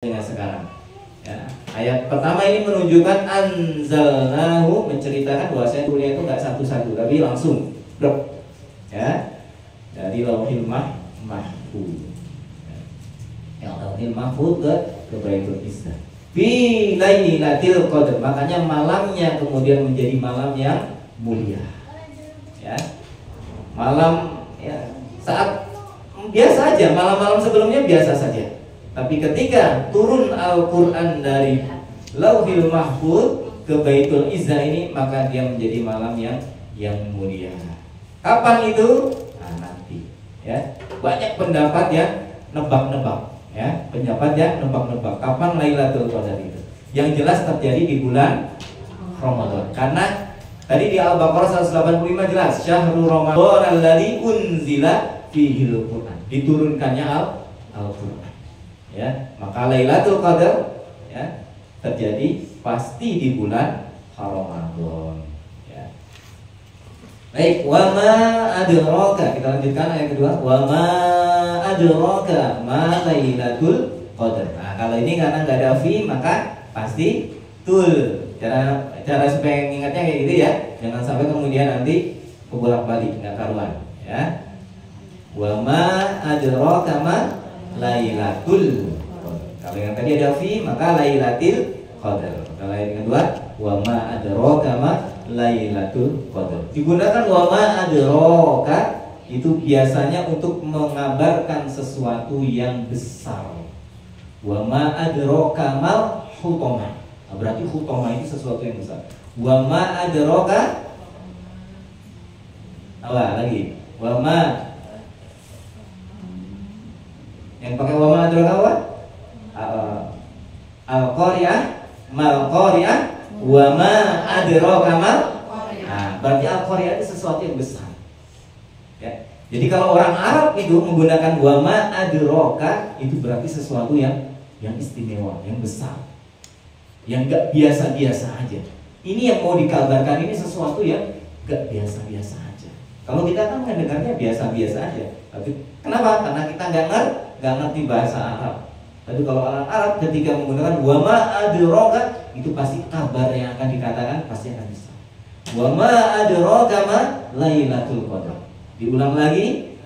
dengan sekarang. Ya. Ayat pertama ini menunjukkan anzalnahu, menceritakan bahwasanya dunia itu nggak satu-satu, tapi langsung ya dari lauhil mahfuz. Ya, lauhil mahfuz ke Baitul Izzah. Fi lailatul qadar, makanya malamnya kemudian menjadi malam yang mulia. Ya. Malam ya, saat biasa aja, malam-malam sebelumnya biasa saja. Tapi ketika turun Al-Quran dari Lauhil Mahfuz ke Baitul Izzah ini, maka dia menjadi malam yang mulia. Kapan itu? Nah, nanti. Ya, banyak pendapat yang nebak-nebak. Ya, pendapat yang nebak-nebak. Kapan Lailatul Qadar itu? Yang jelas terjadi di bulan Ramadan. Karena tadi di Al-Baqarah 185 jelas, Syahrul Ramadan alladzi unzila fihil Qur'an. Diturunkannya Al-Qur'an. Ya, maka Lailatul Qadar ya terjadi pasti di bulan Ramadan. Ya. Baik, wa ma adraka, kita lanjutkan ayat kedua. Wa ma adraka ma Lailatul Qadar. Nah, kalau ini karena nggak ada fi maka pasti tul. Cara supaya ingatnya kayak gitu ya. Jangan sampai kemudian nanti kebolak-balik nggak karuan ya. Wa ma adraka ma Lailatul Qadar. Kalau yang tadi ada fi maka Lailatul Qadar. Kalau yang kedua wa ma adraka ma Lailatul Qadar. Digunakan wa ma adraka itu biasanya untuk mengabarkan sesuatu yang besar. Wa ma adraka mal hutamah. Nah, berarti hutamah itu sesuatu yang besar. Wa ma adraka apa lagi? Wa ma yang pakai wa ma adraka apa? Al-Qari'ah, mal Qari'ah, wa ma adraka mal. Nah, berarti Al-Qari'ah itu sesuatu yang besar. Ya. Jadi kalau orang Arab itu menggunakan wa ma adraka itu berarti sesuatu yang istimewa, yang besar. Yang enggak biasa-biasa aja. Ini yang mau dikabarkan ini sesuatu yang enggak biasa-biasa aja. Kalau kita kan mendengarnya biasa-biasa aja. Tapi kenapa? Karena kita nggak ngerti bahasa Arab. Tapi kalau orang Arab ketika menggunakan wa ma adraka itu pasti kabar yang akan dikatakan pasti akan bisa. Wa ma adraka ma Lailatul Qadar. Diulang lagi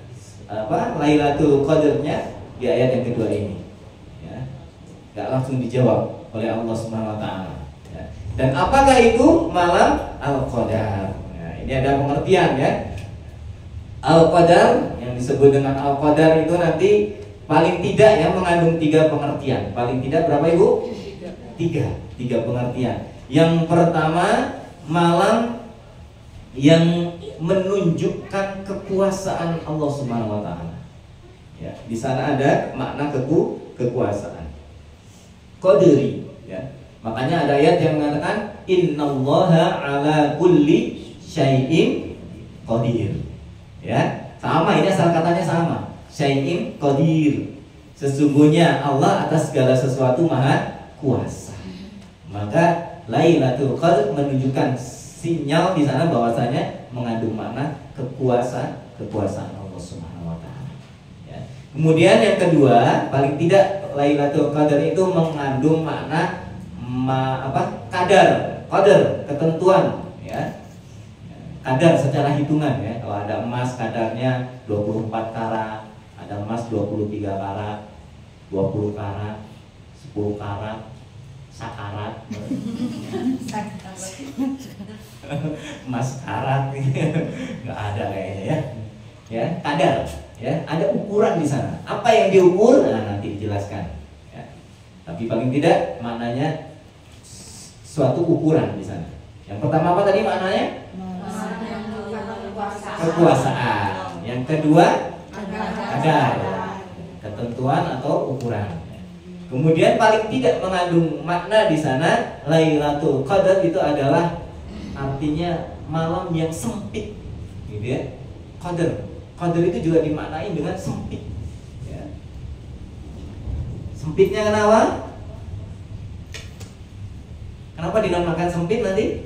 apa Lailatul Qadarnya di ayat yang kedua ini. Ya. Enggak langsung dijawab oleh Allah Subhanahu wa taala. Ya. Dan apakah itu malam Al-Qadar? Nah, ini ada pengertian ya. Al-Qadar yang disebut dengan Al-Qadar itu nanti paling tidak ya mengandung 3 pengertian. Paling tidak berapa Ibu? 3 pengertian. Yang pertama, malam yang menunjukkan kekuasaan Allah Subhanahu wa taala. Ya, di sana ada makna kekuasaan. Qadri ya. Makanya ada ayat yang mengatakan innallaha ala kulli syai'in qadir. Ya, sama ini asal katanya sama. Syai'in qadir. Sesungguhnya Allah atas segala sesuatu maha kuasa. Maka Lailatul Qadar menunjukkan sinyal di sana bahwasanya mengandung makna kekuasaan Allah Subhanahu wa taala. Ya. Kemudian yang kedua, paling tidak Lailatul Qadar itu mengandung makna qadar, ketentuan ya. Kadar secara hitungan ya. Kalau ada emas kadarnya 24 karat, ada emas 23 karat, 20 karat, 10 karat, sakarat. Emas karat nggak ada kayaknya ya. Ya, kadar ya, ada ukuran di sana. Apa yang diukur? Nah, nanti dijelaskan ya. Tapi paling tidak maknanya suatu ukuran di sana. Yang pertama apa tadi maknanya? Kekuasaan. Yang kedua kadar, ketentuan atau ukuran. Kemudian paling tidak mengandung makna di sana Lailatul Qadar itu adalah artinya malam yang sempit, gitu ya. Qadar itu juga dimaknai dengan sempit. Ya. Sempitnya kenapa? Kenapa dinamakan sempit nanti?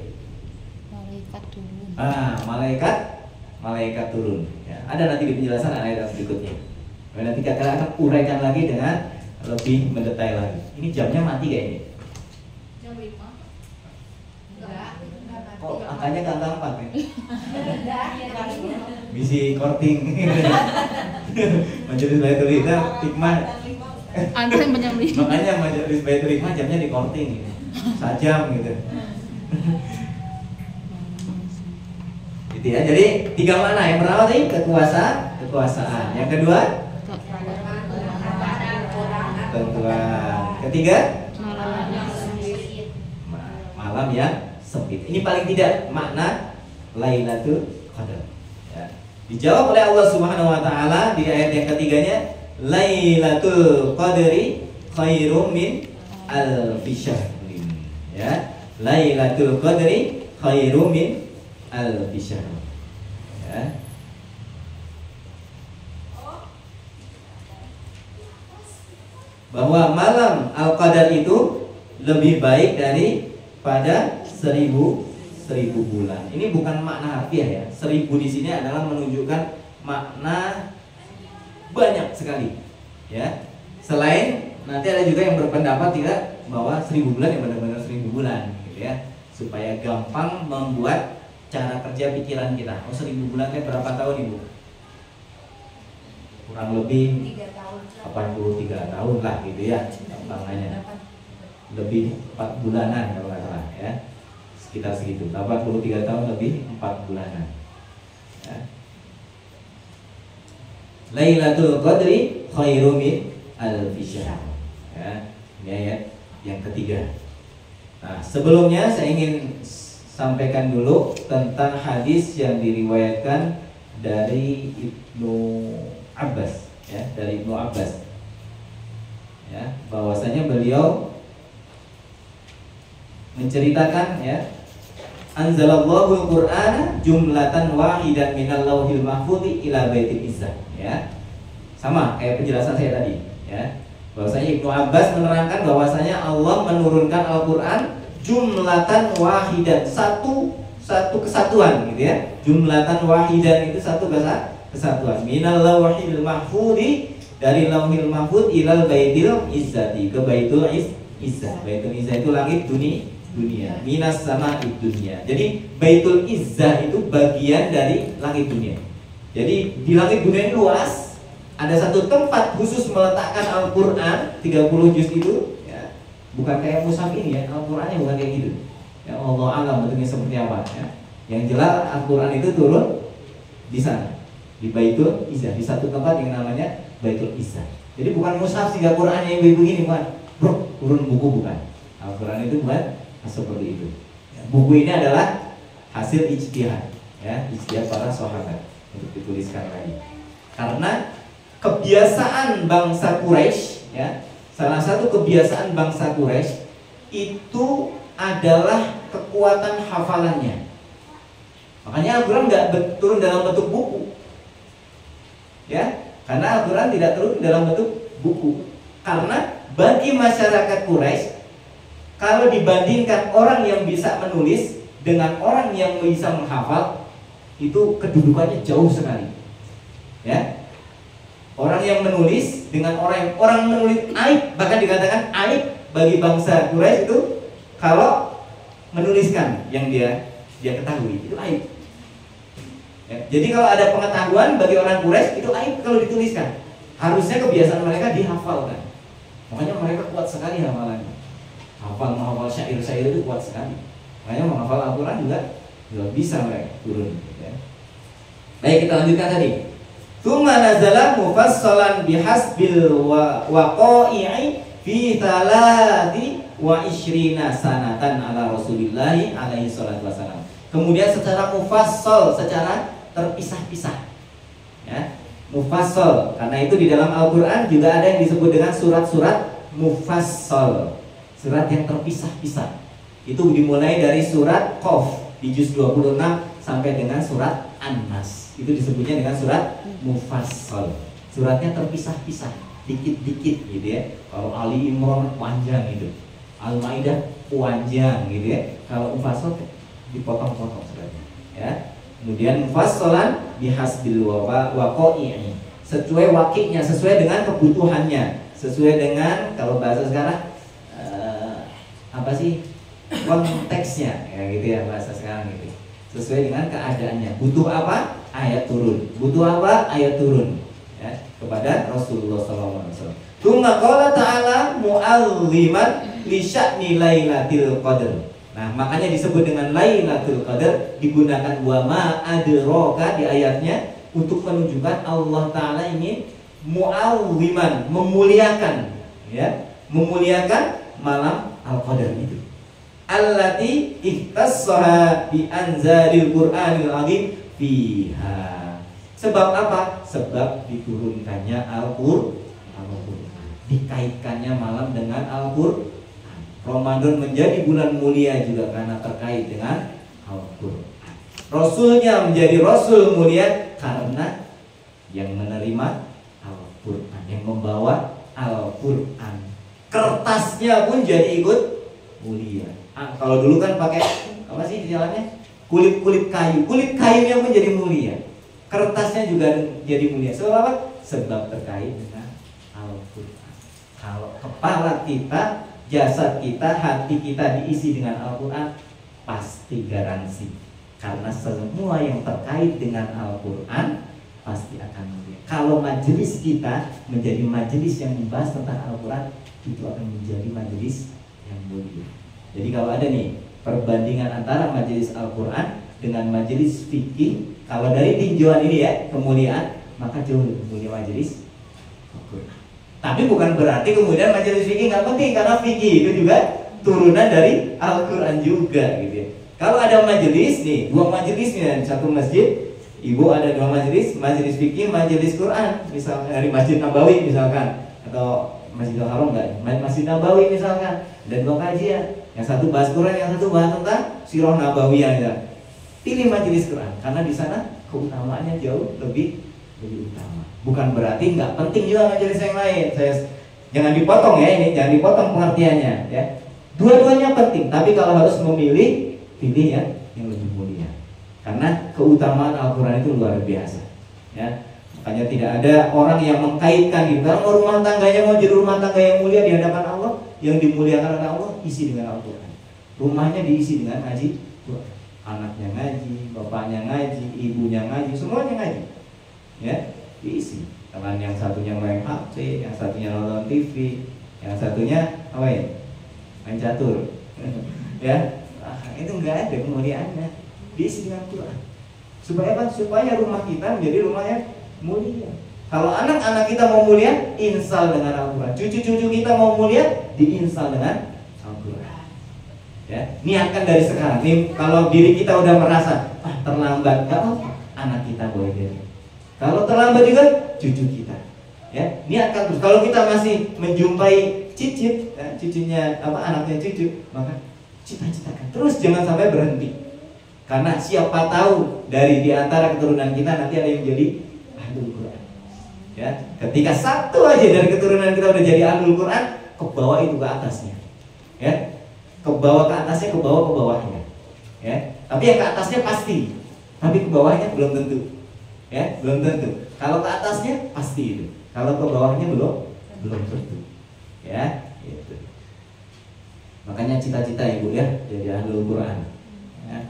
Malaikat turun. Malaikat turun. Ya. Ada nanti di penjelasan ayat berikutnya. Nanti kita akan uraikan lagi dengan lebih mendetail lagi. Ini jamnya mati kayaknya. Jam 5. Enggak mati. Kok angkanya gak gampang ya? Enggak. Bisi korting. Majelis Baitul Hikmah. Anda yang menyambi. Makanya Majelis Baitul Hikmah jamnya di korting gitu. Sajam gitu. Gitu ya. Jadi 3 makna. Yang pertama tadi kekuasaan. Yang kedua tentuan. Ketiga malam yang sempit. Ini paling tidak makna Lailatul Qadar. Ya. Dijawab oleh Allah Subhanahu wa taala di ayat yang ketiganya, Lailatul Qadri khairum min alfi syahrin. Ya. Lailatul Qadri khairum min alfi syahrin. Ya. Bahwa malam Al-Qadar itu lebih baik daripada 1000 bulan. Ini bukan makna harfiah ya. 1000 di sini adalah menunjukkan makna banyak sekali. Ya. Selain nanti ada juga yang berpendapat tidak bahwa 1000 bulan yang benar-benar 1000 bulan gitu ya. Supaya gampang membuat cara kerja pikiran kita. Oh 1000 bulan itu berapa tahun Ibu? Kurang lebih 83 tahun lah gitu ya gampangannya. Lebih 4 bulanan kalau nggak salah ya. Sekitar segitu. 83 tahun lebih 4 bulanan. Ya. Lailatul Qadri khairum min alfi syahr. Ya, ini ayat yang ketiga. Nah, sebelumnya saya ingin sampaikan dulu tentang hadis yang diriwayatkan dari Ibnu Abbas, ya, dari Ibnu Abbas, ya, bahwasanya beliau menceritakan, ya, anzalallahu al-Qur'ana jumlatan wahidan minal lauhil mahfudzi ila baitil izzah, ya, sama kayak penjelasan saya tadi, ya, bahwasanya Ibnu Abbas menerangkan bahwasanya Allah menurunkan Al-Qur'an jumlatan wahidan, satu kesatuan gitu ya. Jumlatan wahidan itu satu kesatuan. Minal lauhil mahfudzi, dari lauhil mahfudz ilal baitil izzati, ke baitul izzah. Baitul izzah itu langit dunia. Minas sama'id dunia. Jadi baitul izzah itu bagian dari langit dunia. Jadi di langit dunia ini luas. Ada satu tempat khusus meletakkan Al-Qur'an 30 juz itu, ya. Bukan kayak mushaf ini ya, Al-Qur'annya bukan kayak gitu. Ya, Allah alam bentuknya seperti apa ya. Yang jelas Al-Qur'an itu turun di sana, di Baitul Izzah, di satu tempat yang namanya Baitul Izzah. Jadi bukan mushaf sehingga Qur'annya yang begini, bukan. Bro, turun buku bukan. Al-Qur'an itu bukan seperti itu. Ya, buku ini adalah hasil ijtihad, ya, ijtihad para sahabat untuk dituliskan lagi. Karena kebiasaan bangsa Quraisy, ya, salah satu kebiasaan bangsa Quraisy itu adalah kekuatan hafalannya. Makanya Al-Quran nggak turun dalam bentuk buku, ya, karena Al-Quran tidak turun dalam bentuk buku. Karena bagi masyarakat Quraisy, kalau dibandingkan orang yang bisa menulis dengan orang yang bisa menghafal, itu kedudukannya jauh sekali, ya. Orang yang menulis dengan orang menulis aib, bahkan dikatakan aib bagi bangsa Quraisy itu kalau menuliskan yang dia ketahui, itu aib. Ya, jadi kalau ada pengetahuan bagi orang Quraisy itu aib kalau dituliskan. Harusnya kebiasaan mereka dihafalkan. Makanya mereka kuat sekali hafalannya. Menghafal syair-syair itu kuat sekali. Makanya menghafal Al-Quran juga bisa mereka turun. Ya. Baik, kita lanjutkan tadi. Tsumma nazala mufassalan bihasbil waqa'i fi thalathi wa ishrina sanatan ala Rasulillahi alaihi salatu wasalam. Kemudian secara mufassal, secara terpisah-pisah, ya, mufassal. Karena itu di dalam Al-Quran juga ada yang disebut dengan surat-surat mufassal, surat yang terpisah-pisah. Itu dimulai dari surat Qaf di juz 26 sampai dengan surat An-Nas. Itu disebutnya dengan surat mufassal. Suratnya terpisah-pisah, dikit-dikit gitu ya. Kalau Ali Imran panjang gitu, Al-Maidah panjang gitu ya. Kalau mufassal dipotong-potong suratnya, ya. Kemudian mufassalan bihasbil waqa'i, sesuai wakilnya, sesuai dengan kebutuhannya, sesuai dengan kalau bahasa sekarang apa sih konteksnya ya gitu ya bahasa sekarang gitu. Sesuai dengan keadaannya. Butuh apa? Ayat turun. Butuh apa? Ayat turun. Ya, kepada Rasulullah SAW. Tsumma qala ta'ala mu'azziman li sya'ni Lailatul Qadar. Nah, makanya disebut dengan Lailatul Qadar, digunakan wa ma adraka di ayatnya untuk menunjukkan Allah Ta'ala ini mu'azziman, memuliakan ya, memuliakan malam Al-Qadar itu. Allati ihtassaha bi anzalil Qur'anil azim fiha. Sebab apa? Sebab diturunkannya Al-Qur'an. Dikaitkannya malam dengan Al-Qur'an. Ramadan menjadi bulan mulia juga karena terkait dengan Al-Qur'an. Rasulnya menjadi rasul mulia karena yang menerima Al-Qur'an, yang membawa Al-Qur'an. Kertasnya pun jadi ikut mulia. Kalau dulu kan pakai apa sih istilahnya? Kulit kayu. Kulit kayunya pun jadi mulia. Kertasnya juga jadi mulia. Sebab apa? Sebab terkait dengan Al-Qur'an. Kalau kepala kita, jasad kita, hati kita diisi dengan Al-Qur'an, pasti garansi. Karena semua yang terkait dengan Al-Qur'an pasti akan mulia. Kalau majelis kita menjadi majelis yang membahas tentang Al-Qur'an, itu akan menjadi majelis yang mulia. Jadi kalau ada nih perbandingan antara majelis Al-Qur'an dengan majelis fikih, kalau dari tinjauan ini ya kemuliaan, maka jauh lebih mulia majelis Al-Qur'an. Tapi bukan berarti kemudian majelis fikih nggak penting, karena fikih itu juga turunan dari Al-Qur'an juga gitu ya. Kalau ada majelis nih, dua majelis nih satu masjid, ibu ada dua majelis, majelis fikih, majelis Qur'an, misalnya dari Masjid Nabawi misalkan, atau Masjidil Haram enggak? Masjid Nabawi misalkan, dan dua kajian. Yang satu bahas Quran, yang satu bahas tentang Sirah Nabawiyah ya. Pilih majelis Quran karena di sana keutamaannya jauh lebih utama. Bukan berarti nggak penting juga majelis yang lain. Jangan dipotong ya ini, jangan dipotong pengertiannya ya. Dua-duanya penting, tapi kalau harus memilih, pilih ya yang lebih mulia. Karena keutamaan Al-Qur'an itu luar biasa. Ya. Makanya tidak ada orang yang mengkaitkan gitu. Kalau rumah tangganya mau jadi rumah tangga yang mulia di hadapan Allah, yang dimuliakan oleh Allah, isi dengan Al-Qur'an. Rumahnya diisi dengan ngaji, anaknya ngaji, bapaknya ngaji, ibunya ngaji, semuanya ngaji. Ya, diisi. Teman yang satunya main HP, yang satunya nonton TV, yang satunya apa ya? Main catur. Ya, itu enggak ada kemuliaannya. Diisi dengan Al-Qur'an. Supaya apa? Supaya rumah kita menjadi rumahnya mulia. Kalau anak-anak kita mau mulia, install dengan Al-Qur'an. Cucu-cucu kita mau mulia, diinstal dengan Al-Qur'an. Ya, niatkan dari sekarang. Nih, kalau diri kita udah merasa terlambat, gak apa-apa, anak kita boleh jadi. Kalau terlambat juga cucu kita. Ya, niatkan terus. Kalau kita masih menjumpai cicit, ya, cucunya apa anaknya cucu, maka cita-citakan terus, jangan sampai berhenti. Karena siapa tahu dari di antara keturunan kita nanti ada yang jadi ahlul Quran. Ya, ketika satu aja dari keturunan kita udah jadi ahlul Quran, ke bawah itu ke atasnya. Ya, ke bawah ke atasnya, ke bawah ke bawahnya. Ya, tapi yang ke atasnya pasti, tapi ke bawahnya belum tentu. Ya, belum tentu. Kalau ke atasnya pasti itu. Kalau ke bawahnya belum tentu. Ya, gitu. Makanya cita-cita ibu ya jadi ahlul Quran. Ya.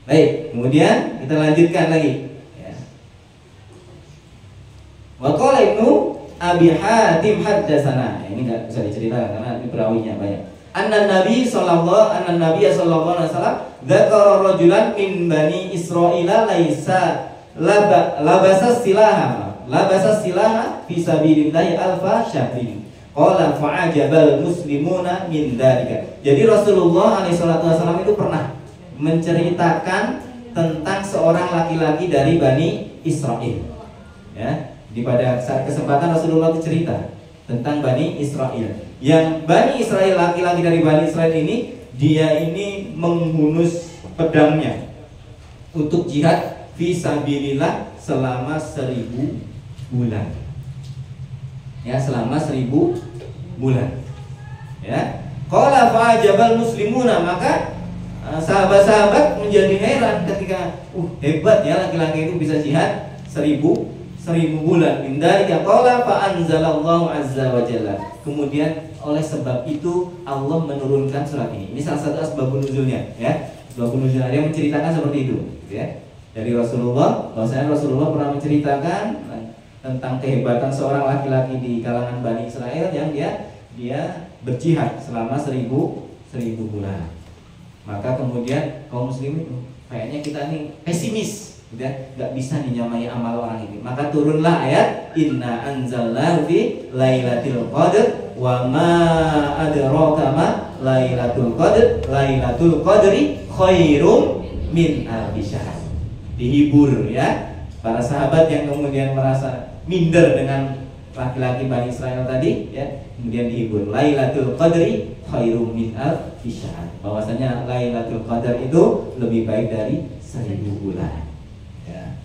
Baik, kemudian kita lanjutkan lagi. Ya. Wa qala Ibnu Abi Hatim haddatsana. Ini enggak bisa diceritakan karena ini perawinya banyak. Nabi sallallahu alaihi wasallam dzakara rajulan min bani Israila laisa labasa silaha fi sabilillahi alfa syahrin. Qala fa'ajabal muslimuna min dzalika. Jadi Rasulullah alaihi wasallam itu pernah menceritakan tentang seorang laki-laki dari Bani Israel. Ya, di pada saat kesempatan Rasulullah itu cerita tentang Bani Israel. Yang Bani Israel, laki-laki dari Bani Israel ini, dia ini menghunus pedangnya untuk jihad fisabilillah selama 1000 bulan. Ya, selama 1000 bulan. Ya. Qala fa'ajabal muslimuna, maka sahabat-sahabat menjadi heran ketika hebat ya laki-laki itu bisa jihad 1000 1000 bulan. Min dzalika qala fa anzalallahu azza wa jalla. Kemudian oleh sebab itu Allah menurunkan surat ini. Ini salah satu asbabun nuzulnya, ya. Asbabun nuzul ada yang menceritakan seperti itu, ya. Dari Rasulullah, bahwasanya Rasulullah pernah menceritakan tentang kehebatan seorang laki-laki di kalangan Bani Israel yang dia berjihad selama 1000 bulan. Maka kemudian kaum muslimin kayaknya kita nih pesimis, gitu ya, nggak bisa dinyamai amal orang ini. Maka turunlah ayat Inna anzalnahu fi lailatul qadr wa ma adraka ma lailatul qadr lailatul qadri khairum min alfi syahr. Dihibur, ya, para sahabat yang kemudian merasa minder dengan laki-laki Bani Israel tadi, ya, kemudian dihibur lailatul qadri khairum min alfi syahr. Bahwasanya Lailatul Qadar itu lebih baik dari 1000 bulan. Ya.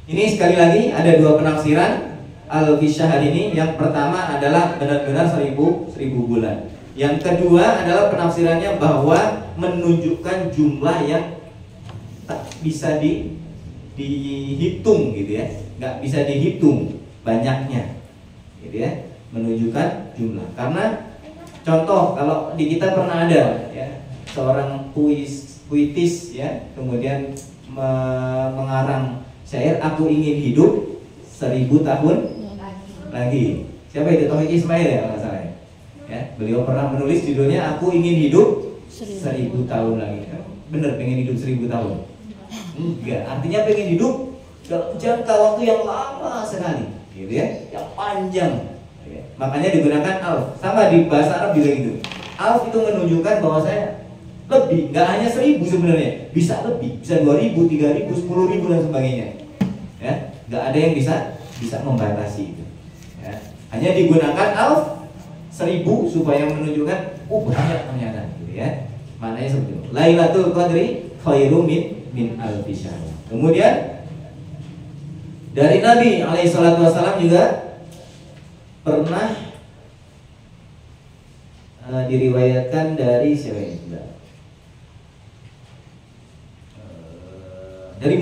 Ini sekali lagi ada dua penafsiran al-fi syahr ini. Yang pertama adalah benar-benar 1000 bulan. Yang kedua adalah penafsirannya bahwa menunjukkan jumlah yang tak bisa dihitung, gitu ya, nggak bisa dihitung banyaknya, gitu ya, menunjukkan jumlah. Karena contoh, kalau di kita pernah ada, ya, seorang puitis, ya, kemudian mengarang syair aku ingin hidup 1000 tahun lagi. Siapa itu? Taufik Ismail, ya, kalau salah, ya. Beliau pernah menulis judulnya aku ingin hidup 1000 tahun lagi. Bener pengen hidup 1000 tahun? Enggak, artinya pengen hidup dalam jangka waktu yang lama sekali, gitu ya, yang panjang. Makanya digunakan alf. Sama di bahasa Arab juga gitu. Alf itu menunjukkan bahwa saya lebih, nggak hanya 1000 sebenarnya, bisa lebih, bisa 2000, 3000, 10.000 dan sebagainya. Ya, nggak ada yang bisa membatasi itu. Ya. Hanya digunakan alf 1000 supaya menunjukkan banyak ternyata, gitu ya. Maknanya seperti itu. Lailatul Qadri khairum min alfi syahr. Kemudian dari Nabi alaihissalam juga pernah diriwayatkan dari siapa ini? Dari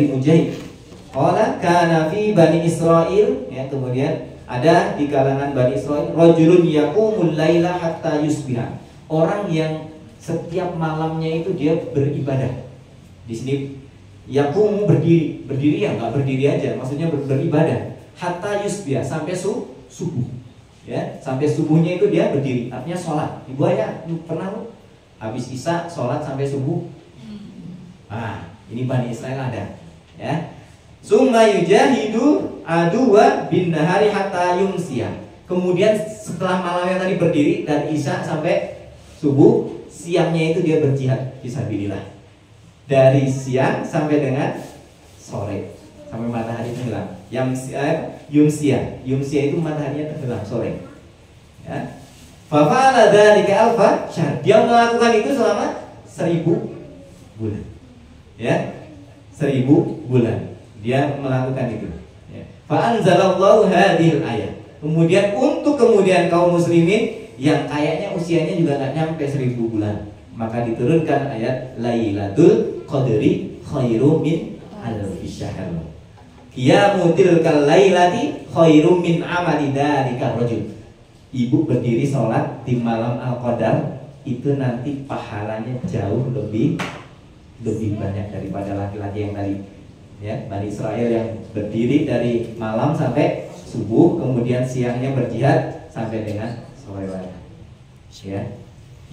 Mujahid. Qala kana fi Bani Israil, ya, kemudian ada di kalangan Bani Israil rajulun yaqumul laila hatta yusbiha. Orang yang setiap malamnya itu dia beribadah. Di sini yaqumu berdiri ya, nggak berdiri aja, maksudnya beribadah. Hatta yusbiha, sampai subuh, ya, sampai subuhnya itu dia berdiri, artinya sholat. Ibu ayah pernah habis isya sholat sampai subuh? Ini Bani Israel ada, ya. Summa yujahidu aduwa bin nahari hatta yumsiya. Kemudian setelah malamnya tadi berdiri dari isya sampai subuh, siangnya itu dia berjihad fisabilillah. Dari siang sampai dengan sore, sampai matahari tenggelam. Yumsia itu mataharinya tenggelam sore. Ya. Fafa'ala dzalika alfa syahr. Dia melakukan itu selama 1000 bulan. Ya. 1000 bulan. Dia melakukan itu. Ya. Fa anzalallahu hadhil ayat. Kemudian untuk kaum muslimin yang kayaknya usianya juga nggak nyampe 1000 bulan, maka diturunkan ayat Lailatul Qadri khairum min alfi syahr. Qiyamu tilkal lailati khairum min amali dzalika rajul. Ibu berdiri sholat di malam Al-Qadar itu nanti pahalanya jauh lebih banyak daripada laki-laki yang tadi, ya, Bani Israel yang berdiri dari malam sampai subuh, kemudian siangnya berjihad sampai dengan sore hari. Ya,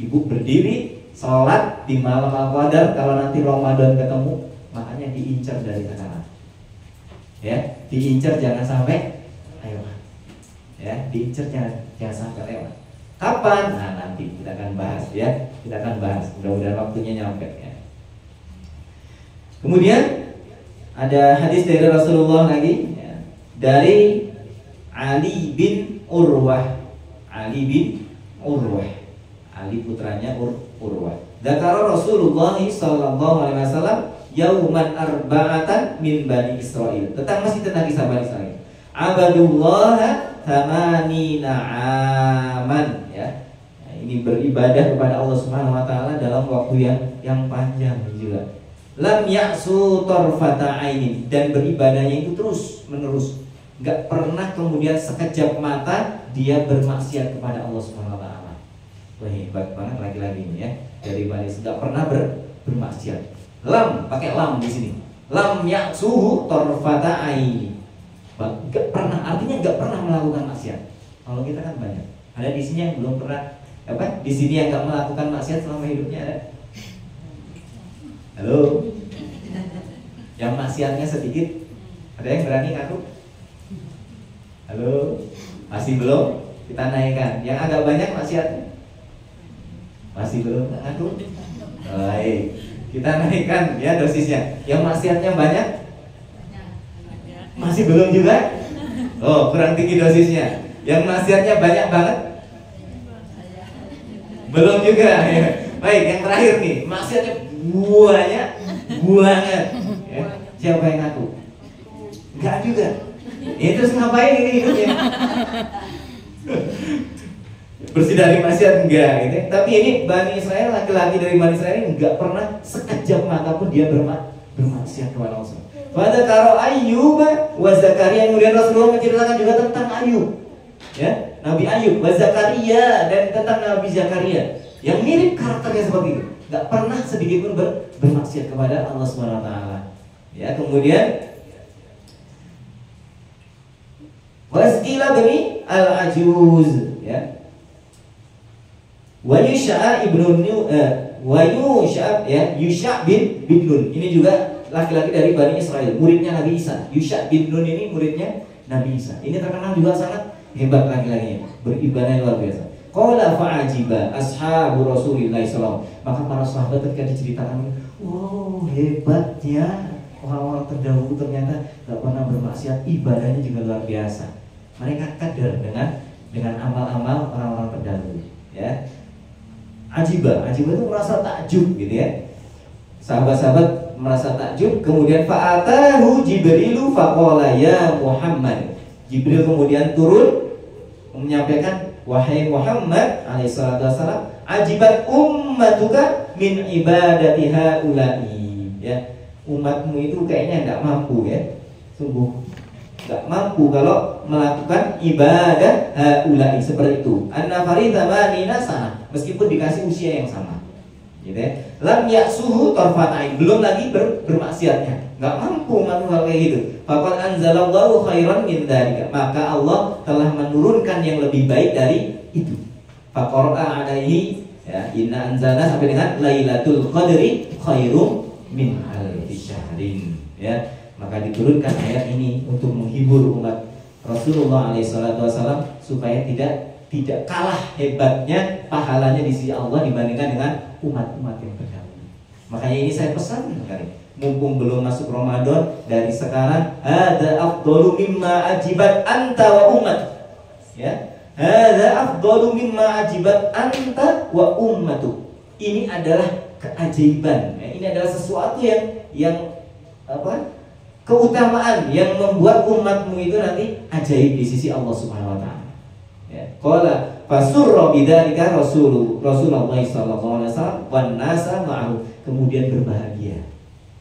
ibu berdiri sholat di malam Al-Qadar, kalau nanti Ramadan ketemu, makanya diincar dari sekarang. Ya, diincar jangan sampai lewat. Ya, diincar jangan sampai lewat. Kapan? Nah, nanti kita akan bahas, ya. Kita akan bahas. Mudah-mudahan waktunya nyampe, ya. Kemudian ada hadis dari Rasulullah lagi, ya, dari Ali bin Urwah. Ali putranya Urwah. Dzakara Rasulullah sallallahu alaihi wasallam yauman arba'atan min Bani Israil. Masih tentang kisah Bani Israil. Abadullah thamanina aman, ya. Nah, ini beribadah kepada Allah Subhanahu wa taala dalam waktu yang panjang juga. lam ya'su tarfata ainin, dan beribadahnya itu terus menerus, nggak pernah kemudian sekejap mata dia bermaksiat kepada Allah Subhanahu wa taala. Wah, hebat banget laki-laki ini ya. Dari Bani nggak pernah bermaksiat. Lam, pakai lam di sini. Lam ya'suhu tarfata ainin. Nggak pernah, artinya nggak pernah melakukan maksiat. Kalau kita kan banyak. Ada di sini yang belum pernah di sini yang nggak melakukan maksiat selama hidupnya ada? Halo? Yang maksiatnya sedikit, ada yang berani ngaku? Halo? Masih belum? Kita naikkan. Yang agak banyak maksiatnya? Masih belum ngaku? Baik, kita naikkan ya dosisnya. Yang maksiatnya banyak? Masih belum juga? Oh, kurang tinggi dosisnya. Yang maksiatnya banyak banget? Belum juga ya. Baik, yang terakhir nih, maksiatnya banyak banget ya. Siapa yang ngaku? Enggak juga. Terus ngapain ini hidupnya? Bersih dari maksiat enggak gitu. Tapi ini Bani Israel, laki-laki dari Bani Israel ini enggak pernah sekejap mata pun dia bermaksiat kepada Allah. Pada karo Ayyub wa Zakaria, kemudian Rasulullah menceritakan juga tentang Ayyub, ya, Nabi Ayyub, wa Zakaria, dan tentang Nabi Zakaria yang mirip karakternya seperti itu, nggak pernah sedikit pun bermaksiat kepada Allah Subhanahu wa taala. Ya, kemudian Wasqila bani al-Ajuz, ya. Wa Yusha ibnu wa Yusha, ya, Yusha bin Nun. Ini juga laki-laki dari Bani Israel, muridnya Nabi Isa. Yusha bin Nun ini muridnya Nabi Isa. Ini terkenal juga sangat hebat laki-lakinya, beribadah luar biasa. Qala fa'ajiba ashabu Rasulillah sallallahu. Maka para sahabat ketika diceritakan, wow, hebatnya orang-orang terdahulu ternyata tidak pernah bermaksiat, ibadahnya juga luar biasa. Mereka kadar dengan amal-amal orang-orang terdahulu, ya. Ajiba itu merasa takjub gitu ya. Sahabat-sahabat merasa takjub, kemudian fa'atahu Jibrilu faqala ya Muhammad. Jibril kemudian turun menyampaikan, wahai Muhammad alaihissalatu wassalam, ajibat ummatuka min ibadati haula'i, ya. Umatmu itu kayaknya nggak mampu, ya. Sungguh nggak mampu kalau melakukan ibadah haula'i seperti itu. An-nafari thamanina sana, meskipun dikasih usia yang sama, gitu ya. Lam ya'suhu tarfata'in, belum lagi bermaksiatnya, nggak mampu melakukan kayak gitu. Faqad anzalallahu khairan min dzalika, maka Allah telah menurunkan yang lebih baik dari itu. Faqara'a alaihi, ya, inna anzalna sampai dengan lailatul qadri khairum min alfi syahrin, ya. Maka diturunkan ayat ini untuk menghibur umat Rasulullah SAW supaya tidak kalah hebatnya pahalanya di sisi Allah dibandingkan dengan umat-umat yang terdahulu. Makanya ini saya pesan sekali, mumpung belum masuk Ramadan, dari sekarang ada afdalu mimma ajibat anta wa umat, ya. Ada afdalu mimma ajibat anta wa ummatu. Ini adalah keajaiban, ya. Ini adalah sesuatu yang apa? Keutamaan yang membuat umatmu itu nanti ajaib di sisi Allah Subhanahu wa taala. Ya. Qala fasurra bidzalika Rasulullah sallallahu alaihi wasallam wan nasa ma'ahu. Kemudian berbahagia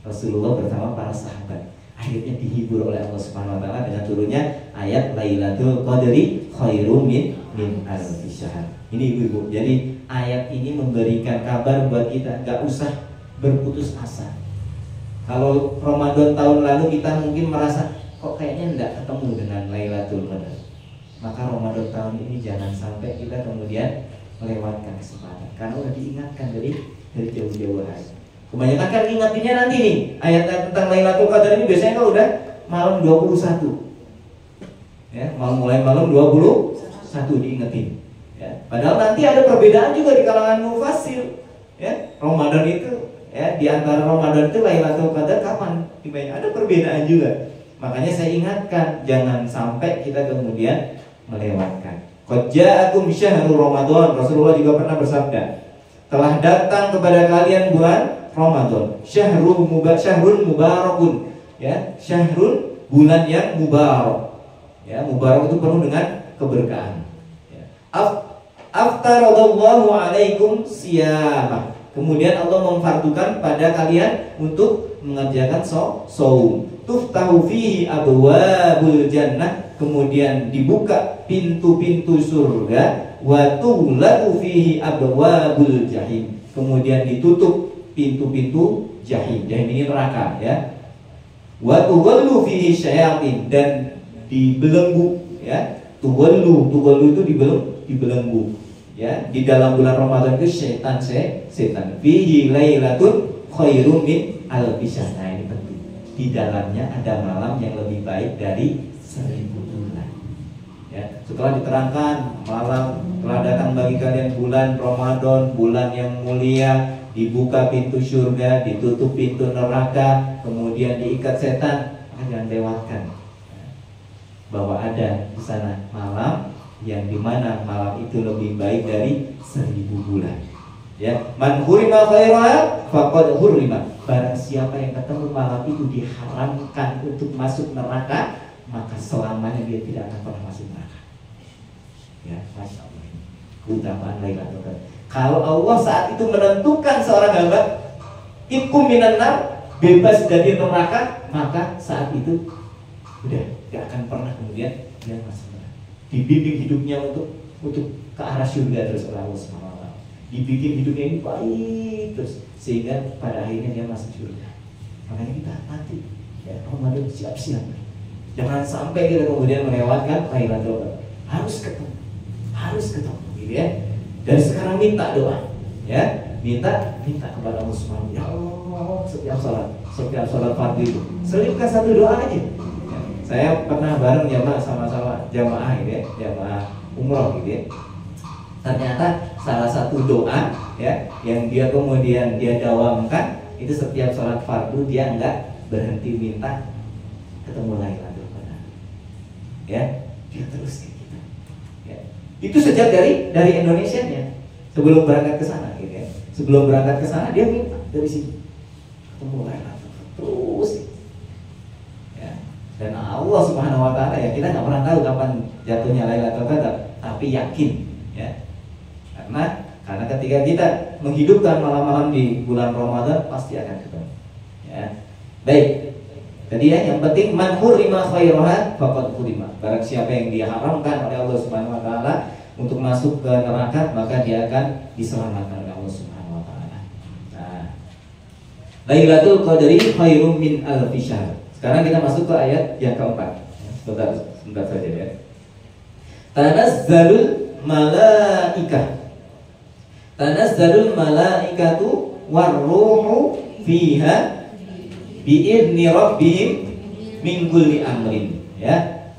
Rasulullah bersama para sahabat. Akhirnya dihibur oleh Allah Subhanahu wa taala dengan turunnya ayat Lailatul Qadri khairum min alfi syahr. Ini Ibu-ibu. Jadi ayat ini memberikan kabar buat kita, enggak usah berputus asa. Kalau Ramadan tahun lalu kita mungkin merasa kok kayaknya enggak ketemu dengan Lailatul Qadar, maka Ramadan tahun ini jangan sampai kita kemudian melewatkan kesempatan, karena udah diingatkan dari jauh-jauh hari. Kebanyakan kan ingatinnya nanti nih, ayat tentang Lailatul Qadar ini biasanya kalau udah malam 21, ya, mulai malam 21 diingetin, ya. Padahal nanti ada perbedaan juga di kalangan mufassir, ya. Ramadan itu, ya, di antara Ramadan itu Lailatul Qadar kapan tiba-tiba ada perbedaan juga. Makanya saya ingatkan, jangan sampai kita kemudian melewatkan. Qad ja'akum syahrul Ramadan. Rasulullah juga pernah bersabda, telah datang kepada kalian bulan Ramadan. Syahrul mubarakun, ya, syahrul, bulan yang mubarak. Ya, mubarak itu penuh dengan keberkahan. Ya. Aftaradallahu alaikum siyamah. Kemudian Allah memfardukan pada kalian untuk mengerjakan shaum. Tuftahu fihi abwabul jannah, kemudian dibuka pintu-pintu surga. Wa tughlaqu fihi abwabul jahim, kemudian ditutup pintu-pintu jahim. Jahim ini neraka ya. Wa tughallu fihi syayatin, dan dibelenggu ya. Tughallu itu dibelenggu ya. Di dalam bulan Ramadan itu setan fihi lailatun khairum min alfisyahr. Nah, ini penting. Di dalamnya ada malam yang lebih baik dari 1000 bulan. Ya, setelah diterangkan malam telah datang bagi kalian bulan Ramadan, bulan yang mulia, dibuka pintu surga, ditutup pintu neraka, kemudian diikat setan, jangan lewatkan bahwa ada di sana malam yang dimana malam itu lebih baik dari 1000 bulan. Ya, man hurima khairaha faqad hurima. Barang siapa yang ketemu malam itu diharamkan untuk masuk neraka, maka selamanya dia tidak akan pernah masuk neraka. Ya, masya Allah. Keutamaan Lailatul Qadar. Kalau Allah saat itu menentukan seorang hamba ikum minan nar, bebas dari neraka, maka saat itu udah gak akan pernah kemudian dia masuk neraka. Dibimbing hidupnya untuk ke arah surga terus oleh Allah Subhanahu wa taala. Dibikin hidupnya ini baik terus sehingga pada akhirnya dia masuk surga. Makanya kita nanti ya Ramadan siap-siap. Jangan sampai kita kemudian melewatkan Lailatul Qadar. Harus ketemu gitu ya. Dan sekarang minta doa ya, minta kepada Allah Subhanahu wa taala. Ya Allah, setiap salat fardu itu selipkan satu doa aja. Ya, saya pernah bareng jamaah sama-sama jamaah gitu ya, jamaah umroh gitu ya. Ternyata salah satu doa ya yang dia kemudian dia dawamkan itu setiap salat fardu dia enggak berhenti minta ketemu Lailatul Qadar. Ya, dia terus kayak gitu. Ya. Itu sejak dari Indonesianya sebelum berangkat ke sana gitu ya. Sebelum berangkat ke sana dia minta dari sini ketemu Lailatul Qadar terus. Ya. Dan Allah Subhanahu wa taala ya, kita nggak pernah tahu kapan jatuhnya Lailatul Qadar, tapi yakin ya. Karena ketika kita menghidupkan malam-malam di bulan Ramadan pasti akan ketemu. Ya. Baik. Tadi ya yang penting man hurima khairaha faqad hurima. Barang siapa yang diharamkan oleh Allah Subhanahu wa taala untuk masuk ke neraka, maka dia akan diselamatkan oleh Allah Subhanahu wa taala. Nah, Lailatul Qadri khairum min alfi syahr. Sekarang kita masuk ke ayat yang keempat. Sebentar saja ya. Tanazzalul malaikah. Tanazzalul malaikatu warruhu fiha bi'idni rabbihim min kulli amrin ya.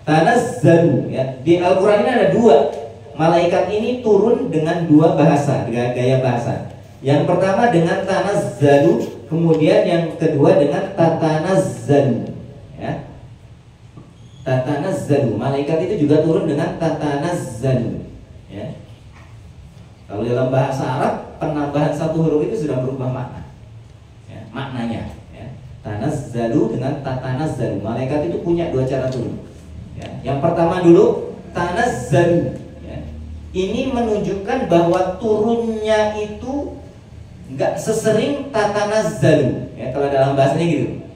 Tanazzalu ya. Di Al-Qur'an ini ada dua. Malaikat ini turun dengan dua bahasa, dengan gaya bahasa. Yang pertama dengan tanazzalu, kemudian yang kedua dengan tatanazzalu ya. Tatanazzalu. Malaikat itu juga turun dengan tatanazzalu ya. Kalau dalam bahasa Arab penambahan satu huruf itu sudah berubah makna ya, maknanya ya. Tanazzalu dengan tatanazzalu. Malaikat itu punya dua cara turun ya. Yang pertama dulu tanazzalu ya. Ini menunjukkan bahwa turunnya itu nggak sesering tatanazzalu ya. Kalau dalam bahasanya gitu,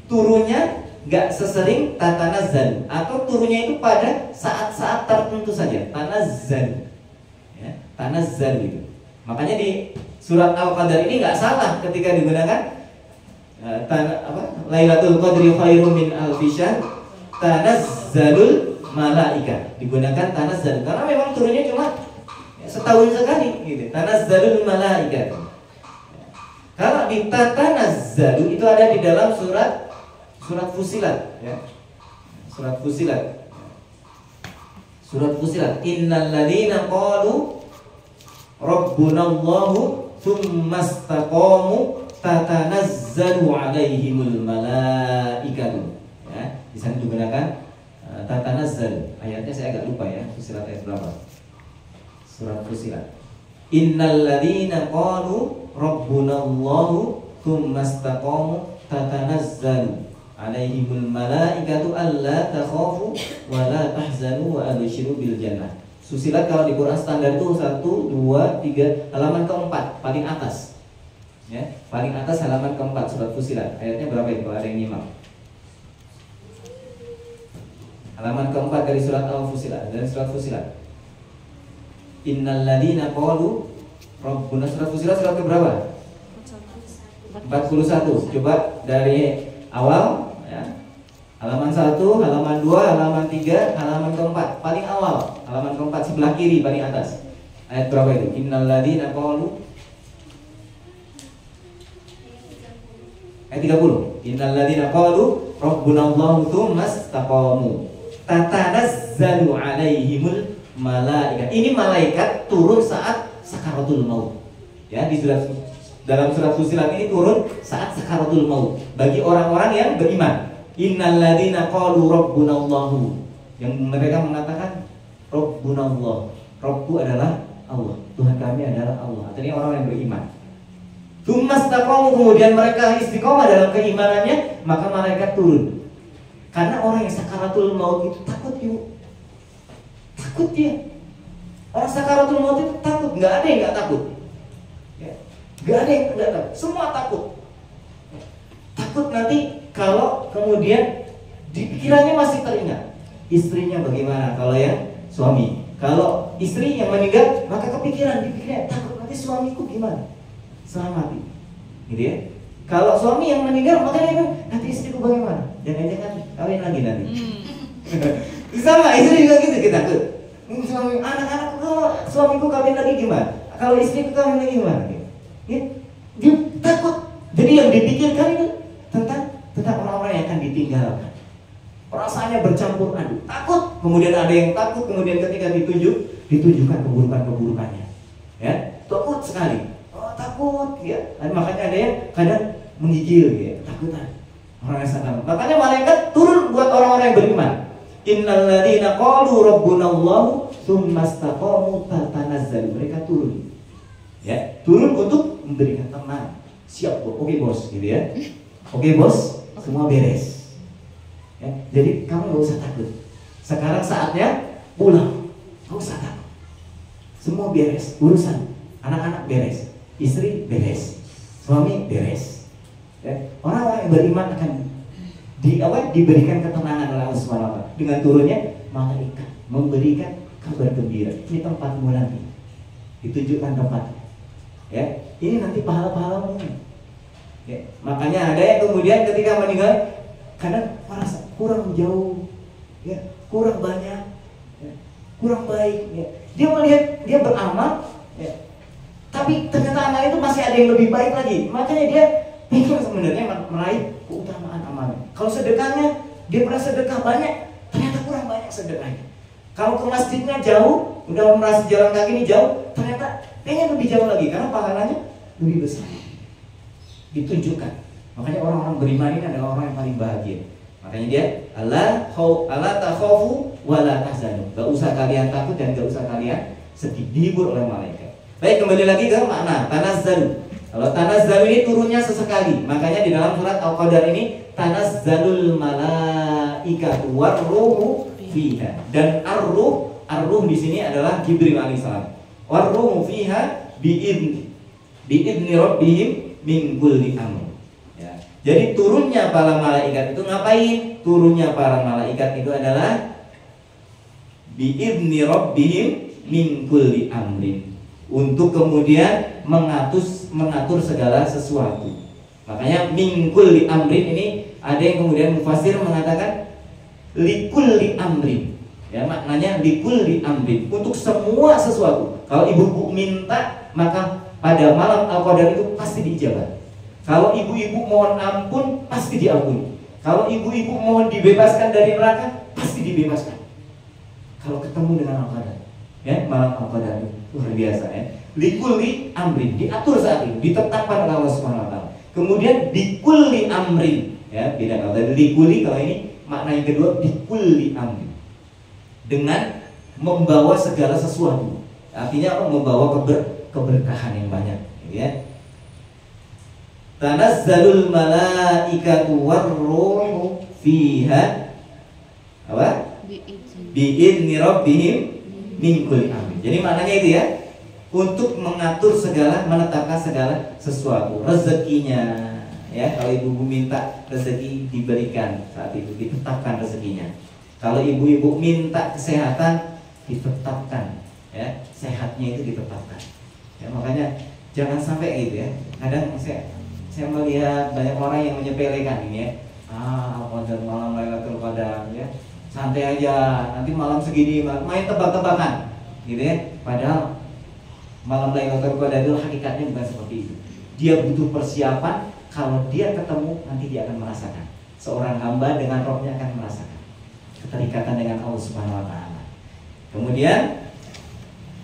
turunnya nggak sesering tatanazzalu, atau turunnya itu pada saat-saat tertentu saja. Tanazzalu ya, tanazzal gitu. Makanya di surat Al-Qadar ini nggak salah ketika digunakan Lailatul Qadri khairum min alfi syahr, tanazzalul malaika. Digunakan tanazzal karena memang turunnya cuma ya, setahun sekali gitu. Tanazzalul malaika. Kalau di tatanazzalu itu ada di dalam surat Fusilat ya. Surat Fusilat. Innal ladzina qalu rabbunallahu tsumma istaqamu tatanazzalu alaihimul malaikatu ya. Di sana digunakan tatanazzalu. Ayatnya saya agak lupa ya. Fusilat ayat berapa? Surat Fusilat. Innal ladzina qalu rabbunallahu tsumma istaqamu tatanazzalu alaihimul malaikatu alla takhafu wa la tahzanu wa abshiru bil jannah. Fusilat kalau di Quran standar itu 1, 2, 3, halaman keempat paling atas. Ya, paling atas halaman keempat surat Fusilat. Ayatnya berapa itu? Ada yang nyimak? Halaman keempat dari surat Al-Fusilat, dari surat Fusilat. Innal ladzina qalu rabbuna, surat Fusilat surat keberapa? 41. Coba dari awal ya. Halaman 1, halaman 2, halaman 3, halaman keempat paling awal, halaman keempat sebelah kiri paling atas. Ayat berapa itu? Innal ladzina qalu, ayat 30. Innal ladzina qalu rabbunallahu tsumma istaqamu tatanazzalu alaihimul malaikat. Ini malaikat turun saat sakaratul maut. Ya, di dalam surat Fusilat ini turun saat sakaratul maut bagi orang-orang yang beriman. Innal ladzina qalu rabbunallahu, yang mereka mengatakan rabbunallah. Rabbu adalah Allah, Tuhan kami adalah Allah. Artinya orang yang beriman. Tsumastaqamu, kemudian mereka istiqomah dalam keimanannya, maka malaikat turun. Karena orang yang sakaratul maut itu takut, Ibu. Takut dia. Orang sakaratul maut itu takut, nggak ada yang nggak takut. Ya. Nggak ada yang nggak takut, semua takut. Ya. Takut nanti kalau kemudian di pikirannya masih teringat istrinya bagaimana kalau yang suami. Kalau istri yang meninggal, maka kepikiran di pikirannya, takut nanti suamiku gimana setelah mati, gitu ya. Kalau suami yang meninggal, maka dia bilang, nanti istriku bagaimana, jangan-jangan kawin lagi nanti. Sama istri juga gitu, kita takut. Suami, anak-anakku, kalau suamiku kawin lagi gimana, kalau istriku kawin lagi gimana, ya. Dia takut. Jadi yang dipikirkan itu tentang orang-orang yang akan ditinggalkan. Perasaannya bercampur aduk, takut. Kemudian ada yang takut, kemudian ketika ditunjukkan keburukannya, ya, takut sekali. Oh, takut, ya. Dan makanya ada yang kadang menggigil, ya, takutan. Orang yang sadar. Makanya malaikat turun buat orang-orang yang beriman. Innal ladzina qalu rabbunallahu tsumma istaqamu tatanazzalu. Mereka turun, ya, turun untuk memberikan tenang. Siap, oke bos, gitu ya. Oke bos, semua beres. Ya, jadi kamu gak usah takut. Sekarang saatnya pulang. Gak usah takut. Semua beres, urusan anak-anak beres, istri beres, suami beres. Ya, orang-orang yang beriman akan diberikan ketenangan oleh Allah Subhanahu wa Ta'ala dengan turunnya malaikat memberikan kabar gembira. Ini tempatmu nanti. Ditunjukkan tempatnya. Ya, ini nanti pahala-pahalamu. Ya, makanya ada yang kemudian ketika meninggal kadang merasa kurang jauh, ya, kurang banyak, ya, kurang baik. Ya. Dia melihat dia beramal, ya, tapi ternyata amal itu masih ada yang lebih baik lagi. Makanya dia ingin sebenarnya meraih keutamaan amalnya. Kalau sedekahnya dia pernah sedekah banyak, ternyata kurang banyak sedekahnya. Kalau ke masjidnya jauh, udah merasa jalan kaki ini jauh, ternyata pengen lebih jauh lagi karena pahalanya lebih besar. Ditunjukkan. Makanya orang-orang beriman ini adalah orang yang paling bahagia. Makanya dia Allah takhafu wa la tahzanu. Gak usah kalian takut dan gak usah kalian sedih. Dihibur oleh malaikat. Baik, kembali lagi ke makna tanazzalu. Kalau tanazzalu ini turunnya sesekali. Makanya di dalam surat Al-Qadar ini tanazzalul malaikatu warruhu fiha. Dan ar-ruh di sini adalah Jibril alaihissalam. Warruhu fiha biidni rabbihim min kulli amr. Ya. Jadi turunnya para malaikat itu ngapain? Turunnya para malaikat itu adalah biidni rabbihim min kulli amrin, untuk kemudian mengatur segala sesuatu. Makanya min kulli amrin ini ada yang kemudian mufasir mengatakan likulli amrin. Ya, maknanya likulli amrin, untuk semua sesuatu. Kalau ibu-ibu minta, maka pada malam Al-Qadar itu pasti diijabah. Kalau ibu-ibu mohon ampun, pasti diampuni. Kalau ibu-ibu mohon dibebaskan dari neraka, pasti dibebaskan. Kalau ketemu dengan Al-Qadar, ya, malam Al-Qadar itu luar biasa, ya. Likulli amrin, diatur saat itu, ditetapkan oleh Allah Subhanahu wa Ta'ala. Kemudian dikulli amrin, ya, beda. Kalau tadi likulli, kalau ini makna yang kedua dikulli amrin, dengan membawa segala sesuatu. Artinya apa? Membawa keberkahan yang banyak, ya. Tanazzalul malaikatu warruhu fiha apa? Bi'idni rabbihim min kulli amrin. Jadi maknanya itu ya, untuk mengatur segala, menetapkan segala sesuatu, rezekinya. Ya, kalau ibu-ibu minta rezeki diberikan saat itu, ditetapkan rezekinya. Kalau ibu-ibu minta kesehatan, ditetapkan, ya, sehatnya itu ditetapkan. Ya, makanya jangan sampai gitu ya. Kadang saya melihat banyak orang yang menyepelekan ini ya. Qadar malam Lailatul Qadar ya. Santai aja, nanti malam segini main tebak-tebakan, gitu ya. Padahal malam Lailatul Qadar itu hakikatnya bukan seperti itu. Dia butuh persiapan. Kalau dia ketemu, nanti dia akan merasakan. Seorang hamba dengan rohnya akan merasakan keterikatan dengan Allah Subhanahu wa Ta'ala. Kemudian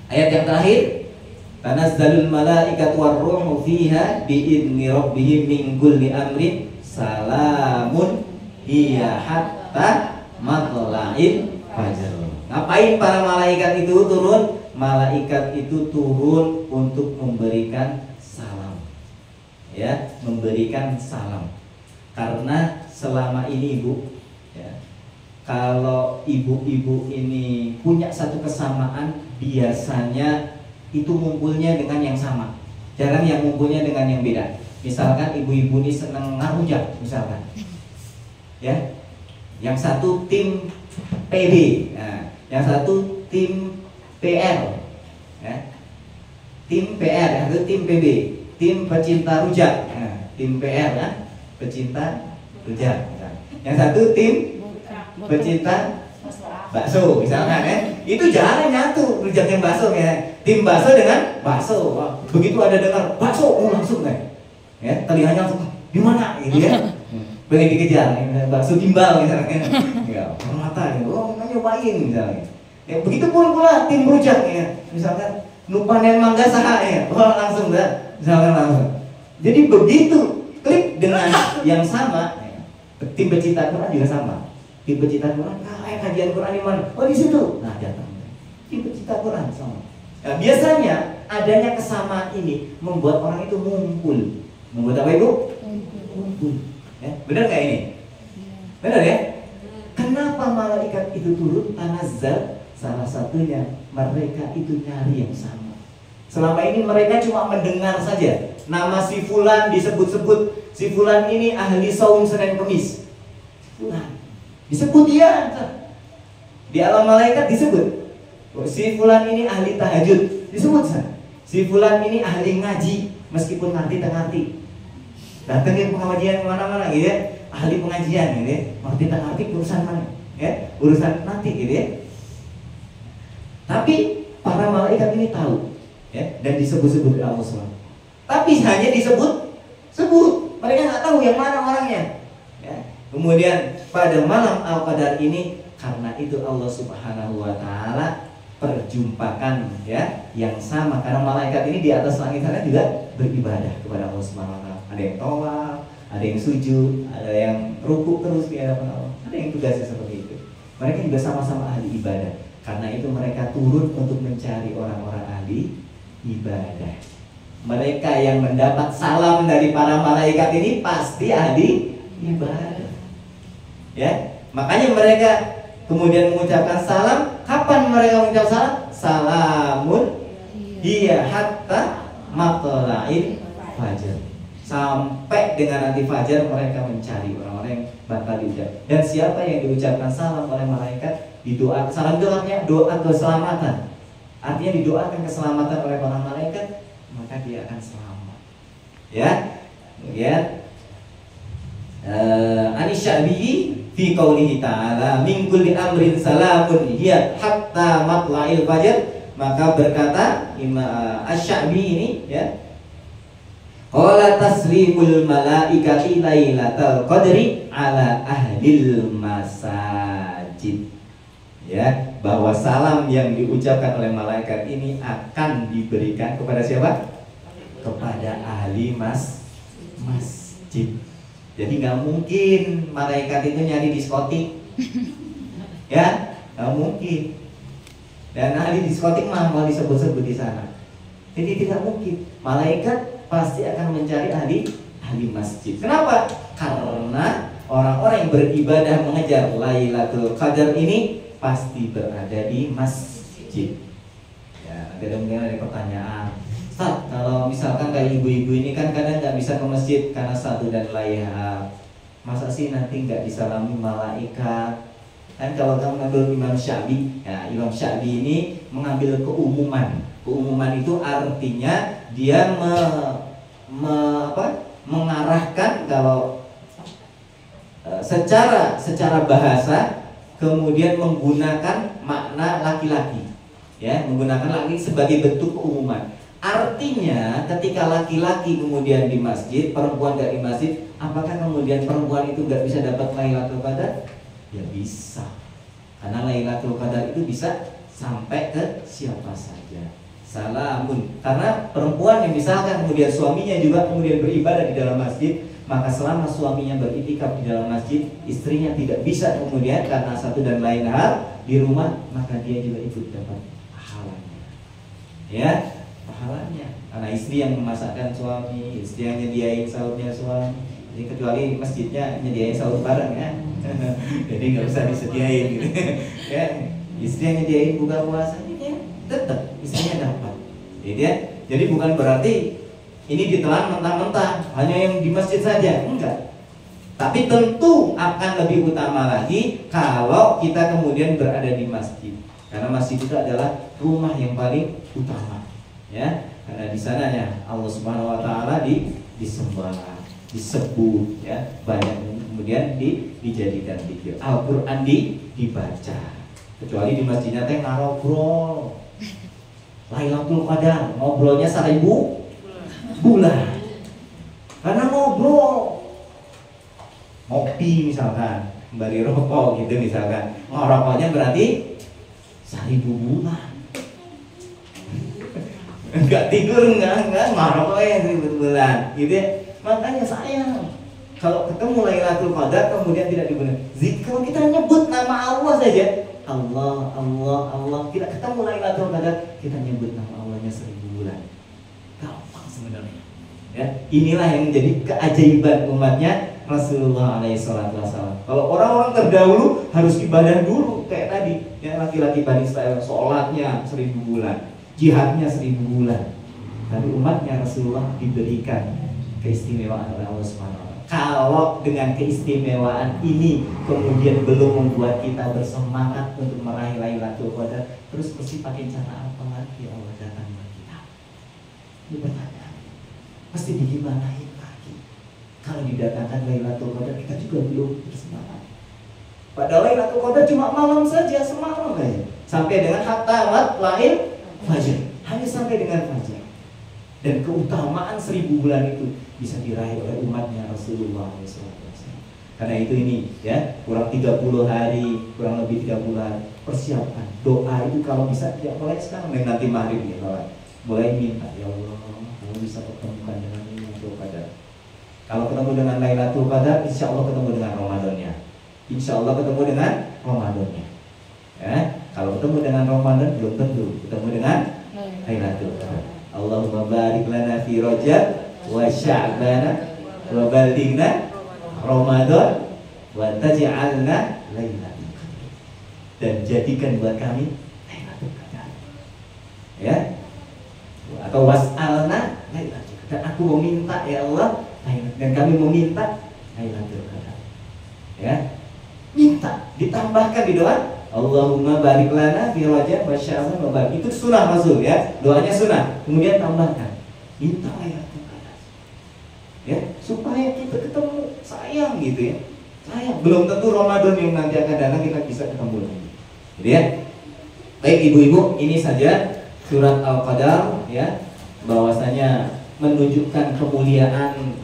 ayat yang terakhir, tanazzalul malaikatu warruhu fiha biidzni rabbihim min kulli amrin salamun hiya hatta matla'il fajr. Ngapain para malaikat itu turun? Malaikat itu turun untuk memberikan salam. Ya, memberikan salam. Karena selama ini ibu, ya, kalau ibu-ibu ini punya satu kesamaan, biasanya itu ngumpulnya dengan yang sama, jarang yang ngumpulnya dengan yang beda. Misalkan ibu-ibu ini senang ngarujak misalkan, ya, yang satu tim PB, nah, yang satu tim PR, ya, tim PR, yang satu tim PB, tim pecinta rujak, nah, tim PR kan, pecinta rujak. Yang satu tim pecinta bakso, misalkan ya, itu jarang nyatu rujak yang bakso ya. Tim bakso dengan bakso, begitu ada dengar bakso, langsung ya, telinganya langsung di mana, gitu ya, pengen dikejar, bakso timbal misalkan, ya, mata, oh nyobain misalnya. Ya, begitu pula tim rujak ya, misalkan nupanen mangga saha ya, langsung dah. Misalkan langsung. Jadi begitu klik dengan yang sama, tim pecinta Quran juga sama. Tim pecinta Quran, kajian Quran di mana? Oh di situ. Nah datang. Tim pecinta Quran sama. Nah, biasanya adanya kesamaan ini membuat orang itu ngumpul. Membuat apa ibu? Ngumpul. Ya, benar nggak ini? Benar ya? Kenapa malaikat itu turun? Tanazzal, salah satunya mereka itu nyari yang sama. Selama ini mereka cuma mendengar saja. Nama si fulan disebut-sebut. Si fulan ini ahli saum Senin Kemis. Fulan disebut dia. Di alam malaikat disebut. Si fulan ini ahli tahajud. Disebut. Si fulan ini ahli ngaji. Meskipun ngerti tak ngerti. Datangin pengajian mana-mana gitu ya. Ahli pengajian gitu ya. Ngerti tak ngerti urusan mana ya. Urusan nanti gitu ya. Tapi para malaikat ini tahu. Ya, dan disebut-sebut oleh Allah SWT. Tapi hanya disebut-sebut, mereka nggak tahu yang mana orangnya. Ya. Kemudian pada malam Al-Qadar ini, karena itu Allah Subhanahu Wa Taala perjumpakan ya yang sama. Karena malaikat ini di atas langit sana juga beribadah kepada Allah Subhanahu Wa Taala. Ada yang tawaf, ada yang sujud, ada yang rukuk terus di hadapan Allah. Ada yang tugasnya seperti itu. Mereka juga sama-sama ahli ibadah. Karena itu mereka turun untuk mencari orang-orang ahli ibadah. Mereka yang mendapat salam dari para malaikat ini pasti ahli ibadah. Ya, makanya mereka kemudian mengucapkan salam. Kapan mereka mengucap salam? Salamun hiya hatta matla'il fajr. Sampai dengan nanti fajar mereka mencari orang-orang yang bakal diucap. Dan siapa yang diucapkan salam oleh malaikat, didoa, salam doanya doa keselamatan. Artinya didoakan keselamatan oleh para malaikat, maka dia akan selamat. Ya, kemudian Anisyabihi fi qaulihi ta'ala min kulli amrin salamun hiya hatta matla'il fajr. Maka berkata Asy-Sya'bi ini ya, qala taslimul malaikati lailatal qadri ala ahlil masajid. Ya, bahwa salam yang diucapkan oleh malaikat ini akan diberikan kepada siapa? Kepada ahli masjid. Jadi nggak mungkin malaikat itu nyari diskotik, ya, nggak mungkin. Dan ahli diskotik mahal disebut-sebut di sana. Jadi tidak mungkin. Malaikat pasti akan mencari ahli masjid. Kenapa? Karena orang-orang yang beribadah mengejar Lailatul Qadar ini pasti berada di masjid. masjid. Ya, nanti mungkin ada pertanyaan. Ustaz, kalau misalkan kayak ibu-ibu ini kan kadang nggak bisa ke masjid karena satu dan lain hal, masa sih nanti nggak disalami malaikat? Kan kalau kamu ngambil Imam Syafi'i, ya Imam Syafi'i ini mengambil keumuman. Keumuman itu artinya dia mengarahkan kalau secara bahasa, kemudian menggunakan makna laki-laki, ya, menggunakan laki sebagai bentuk keumuman. Artinya ketika laki-laki kemudian di masjid, perempuan gak di masjid, apakah kemudian perempuan itu gak bisa dapat Lailatul Qadar? Ya bisa, karena Lailatul Qadar itu bisa sampai ke siapa saja. Salamun, karena perempuan yang misalkan kemudian suaminya juga kemudian beribadah di dalam masjid, maka selama suaminya beriktikaf di dalam masjid, istrinya tidak bisa kemudian karena satu dan lain hal di rumah, maka dia juga ikut dapat pahalanya. Ya, pahalanya. Karena istri yang memasakkan suami, istri yang nyediain sahurnya suami. Jadi kecuali masjidnya nyediain sahur bareng ya. Jadi nggak usah disediain gitu. Ya, istri yang nyediain buka puasa ya, tetap istrinya dapat. Jadi bukan berarti ini ditelan mentah-mentah hanya yang di masjid saja, enggak. Tapi tentu akan lebih utama lagi kalau kita kemudian berada di masjid, karena masjid itu adalah rumah yang paling utama, ya. Karena di sana ya Allah Subhanahu Wa Taala disembah, disebut, ya, banyak kemudian dijadikan zikir. Al-Quran dibaca. Kecuali di masjidnya teh ngobrol. Lailatul Qadar ngobrolnya 1000 bulan. Karena ngobrol, ngopi misalkan, kembali rokok gitu misalkan, ngerokoknya berarti 1000 bulan. Enggak tidur, enggak ngerokoknya 1000 bulan, gitu ya. Makanya sayang kalau ketemu Lailatul Qadar kemudian tidak digunakan. Kalau kita nyebut nama Allah saja, Allah, kita ketemu Lailatul Qadar, kita nyebut nama Allahnya 1000 bulan. Gampang sebenarnya. Ya, inilah yang menjadi keajaiban umatnya Rasulullah SAW. Kalau orang-orang terdahulu harus ibadah dulu kayak tadi, ya, laki-laki Bani Israel sholatnya 1000 bulan, jihadnya 1000 bulan. Tapi umatnya Rasulullah diberikan keistimewaan oleh Allah SWT. Kalau dengan keistimewaan ini kemudian belum membuat kita bersemangat untuk meraih Lailatul Qadar, terus mesti pakai cara apa lagi Allah datang bagi kita? Ini pertanyaan. Mesti digimanain lagi? Kalau didatangkan Lailatul Qadar kita juga belum bersemangat. Padahal Lailatul Qadar cuma malam saja, semalam aja. Sampai dengan hatta lahir fajar. Hanya sampai dengan fajar. Dan keutamaan 1000 bulan itu bisa diraih oleh umatnya Rasulullah SAW. Karena itu ini ya, kurang 30 hari, kurang lebih 30 hari. Persiapkan doa itu kalau bisa ya, mulai sekarang nanti maghrib ya, mulai minta, ya Allah, kamu bisa ketemukan dengan Lailatul Qadar. Kalau ketemu dengan Lailatul Qadar, insya Allah ketemu dengan Ramadannya. Insya Allah ketemu dengan Ramadannya. Ya, kalau ketemu dengan Ramadan belum tentu ketemu dengan Lailatul Qadar. Allahumma barik lana fi Rajab wa Sya'bana wa balighna Ramadan wa taj'alna Lailatul Qadar. Dan jadikan buat kami Lailatul Qadar. Ya. Atau was'alna Lailatul Qadar. Aku meminta ya Allah, dan kami meminta Lailatul Qadar. Ya. Minta, ditambahkan di doa Allahumma barik lana fi Rajab wa Sya'ban wa barik. Itu sunnah Rasul ya, doanya sunnah. Kemudian tambahkan minta Lailatul Qadar. Ya, supaya kita ketemu, sayang gitu ya. Sayang, belum tentu Ramadan yang nanti akan datang kita bisa ketemu lagi. Gitu ya. Baik ibu-ibu, ini saja surat Al-Qadar ya, bahwasanya menunjukkan kemuliaan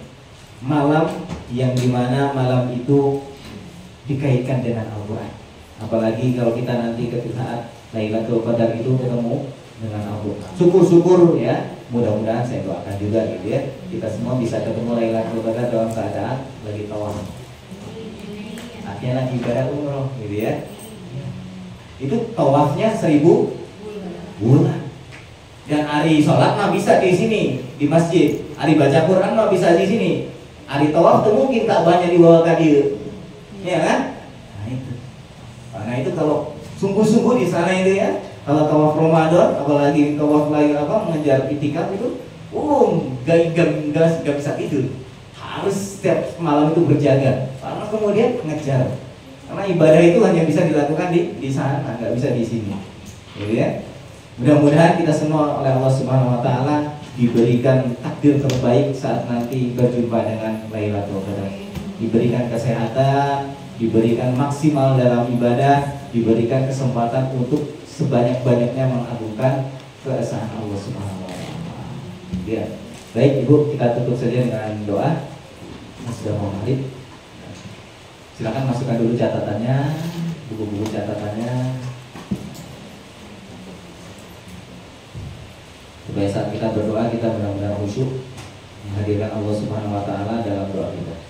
malam yang dimana malam itu dikaitkan dengan Al-Quran. Apalagi kalau kita nanti ketika saat Lailatul Qadar itu ketemu dengan Al-Quran. Syukur-syukur ya, mudah-mudahan saya doakan juga gitu ya, kita semua bisa ketemu Lailatul Qadar dalam keadaan lagi tawaf. Akhirnya lagi ibadah umroh gitu ya. Itu tawafnya 1000 bulan. Dan hari sholat mah bisa di sini di masjid. Hari baca Quran mah bisa di sini. Hari tawaf tuh mungkin tak banyak dibawa ke dia. Ya kan? Nah itu. Karena itu kalau sungguh-sungguh di sana itu ya, Kalau tawaf Ramadan, apalagi tawaf lagi mengejar itikaf itu, gak bisa tidur. Harus setiap malam itu berjaga. Karena kemudian mengejar. Karena ibadah itu hanya bisa dilakukan di sana, nggak bisa di sini. Gitu ya. Mudah-mudahan kita semua oleh Allah Subhanahu Wa Taala diberikan takdir terbaik saat nanti berjumpa dengan Lailatul Qadar. Diberikan kesehatan, diberikan maksimal dalam ibadah, diberikan kesempatan untuk sebanyak-banyaknya mengagungkan keesaan Allah Subhanahu Wa Taala. Ya. Baik Ibu, kita tutup saja dengan doa. Sudah mau maghrib. Silakan masukkan dulu catatannya, buku-buku catatannya. Supaya saat kita berdoa kita benar-benar khusyuk menghadirkan Allah Subhanahu Wa Taala dalam doa kita.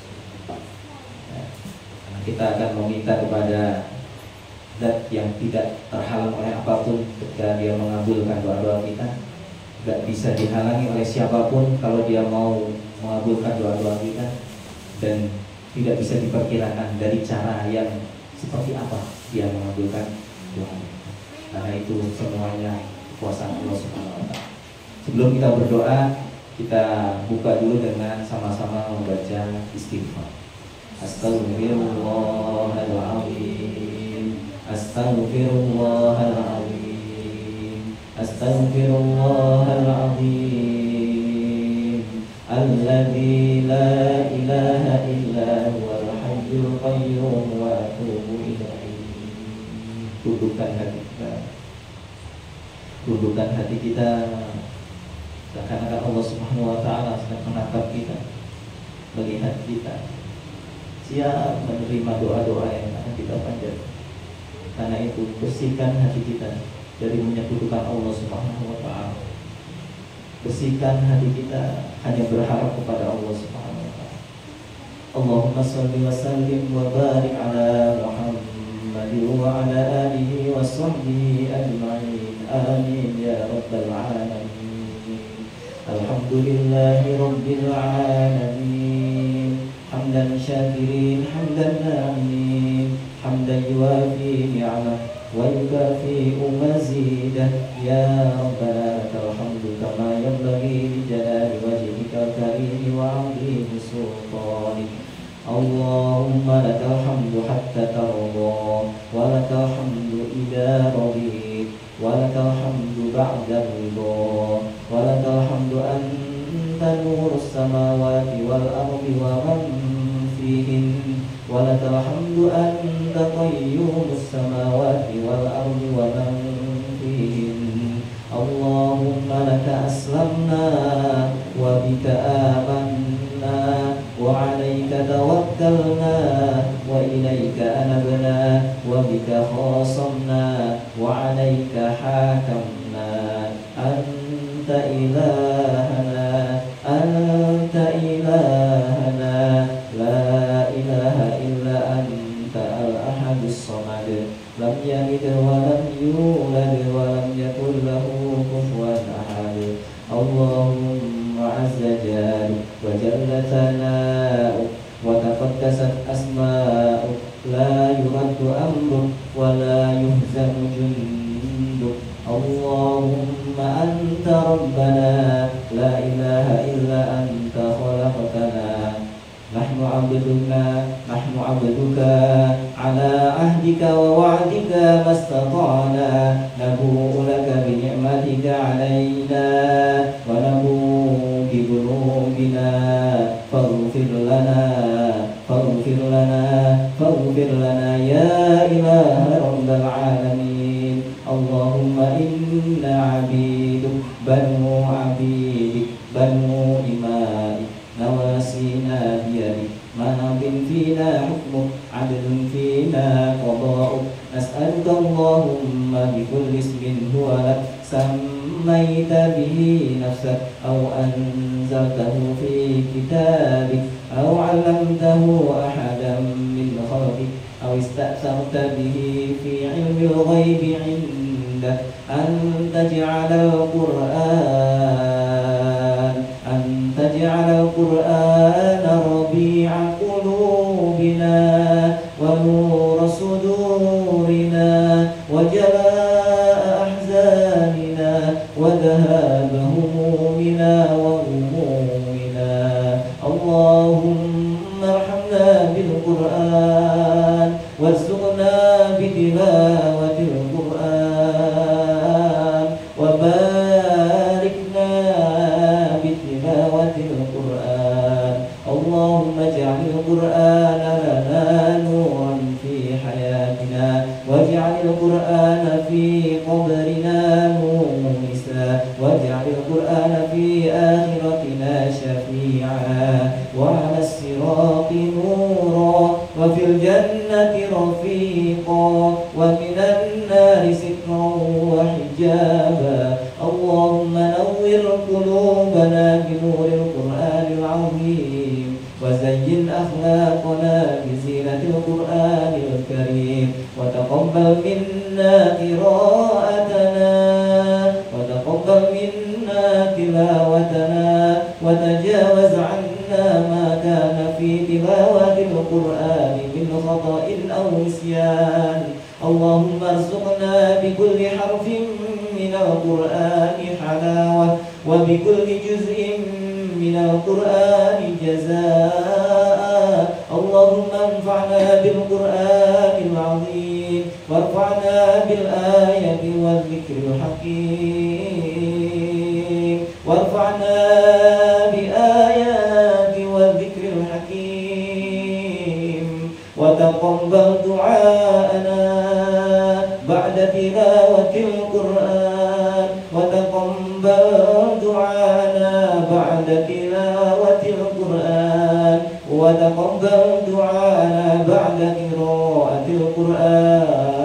Ya. Karena kita akan meminta kepada Zat yang tidak terhalang oleh apapun ketika Dia mengabulkan doa-doa kita. Tidak bisa dihalangi oleh siapapun kalau Dia mau mengabulkan doa-doa kita, dan tidak bisa diperkirakan dari cara yang seperti apa Dia mengabulkan doa. Karena itu semuanya kekuasaan Allah Subhanahu Wa Taala. Sebelum kita berdoa, kita buka dulu dengan sama-sama membaca istighfar. Astaghfirullahaladzim, astaghfirullahaladzim, astaghfirullahaladzim, alladzi la ilaha illa huwal hayyul qayyum wa atubu ilaihi. Dudukkan hati kita, dudukkan hati kita. Seakan-akan Allah Subhanahu Wa Taala sedang menatap kita, melihat kita, siap menerima doa-doa yang akan kita panjatkan. Karena itu bersihkan hati kita dari menyekutukan Allah Subhanahu Wa Taala. Bersihkan hati kita hanya berharap kepada Allah Subhanahu Wa Taala. Allahumma shalli wa sallim wa barik ala Muhammad wa ala alihi wa sahbihi ajma'in. Amin ya rabbal alamin. Alhamdulillahi rabbil alamin. Hamdan syakirin, hamdan na'imin, hamdan yuwafi ni'amah wa yukafi'u mazidah. Ya Rabbana lakal hamdu kama yanbaghi li jalali wajhika karim wa 'azimi sultanik. Allahumma lakal hamdu hatta tarda, wa lakal hamdu idza radit, wa lakal hamdu ba'da ridha, wa lakal hamdu anta nurus samawati wal ardi wa man fihin, wa lakal hamdu anta qayyumus samawati wal ardi wa man fihin. Allahumma laka aslamna wa bika amanna wa alayka tawakkalna wa ilayka anabna wa bika khasamna wa alayka hakamna. Anta ilahana, anta ilahana, la ilaha illa anta al-ahadus samad, lam yalid wa lam yulad wa lam yakul lahu kufuwan ahad. Allahumma azza jaluk wa jalla thana'uk wa taqaddasat asma'uk, la yuraddu amruk wa la yuhzanu junduk. Allahumma anta rabbana, la ilaha illa anta khalaqtana, nahnu abduka ala ahdika wa wa'dika mastata'na, nabu'u laka bi ni'matika alayna wa nabu'u bi dhunubina, faghfir lana ya ilaha rabbal alamin. Allahumma inna abiduk banu abidik banu imaik, nawasina biyadik, manabin fina hukmuk, adlun fina qada'uk. Nas'aluka Allahumma bikulli ismin huwa lak, sammaita bihi nafsak, aw anzaltahu fi kitabik, aw 'allamtahu ahadan min khalqik, aw ista'sarta bihi fi 'ilmil ghaibi 'indak, an taj'ala al-Qur'an rabi'a qulubina wa nura sudurina wa jalaa'a وذهاب همومنا وغمومنا. اللهم ارحمنا بالقرآن وارزقنا بتلاوة القرآن وباركنا بتلاوة القرآن. اللهم اجعل القرآن لنا نورا في حياتنا واجعل القرآن في قبرنا مونسا واجعل القرآن في آخرتنا شفيعا وعلى الصراط نورا وفي الجنة رفيقا ومن النار سترا وحجابا. اللهم نور قلوبنا بنور القرآن العظيم وزين أخلاقنا بزينة القرآن الكريم وتقبل منا قراءتنا وتقبل منا تلاوتنا وتجاوز عنا ما كان في تلاوة القرآن من خطأ أو نسيان. اللهم ارزقنا بكل حرف من القرآن حلاوة وبكل جزء من القرآن جزاء. اللهم انفعنا بالقرآن العظيم وارفعنا بالآية والذكر الحكيم وارفعنا بآيات والذكر الحكيم وتقبل دعاءنا بعد تلاوة القرآن وتقبل دعاءنا بعد تلاوة القرآن وتقبل دعاءنا بعد قراءة القرآن.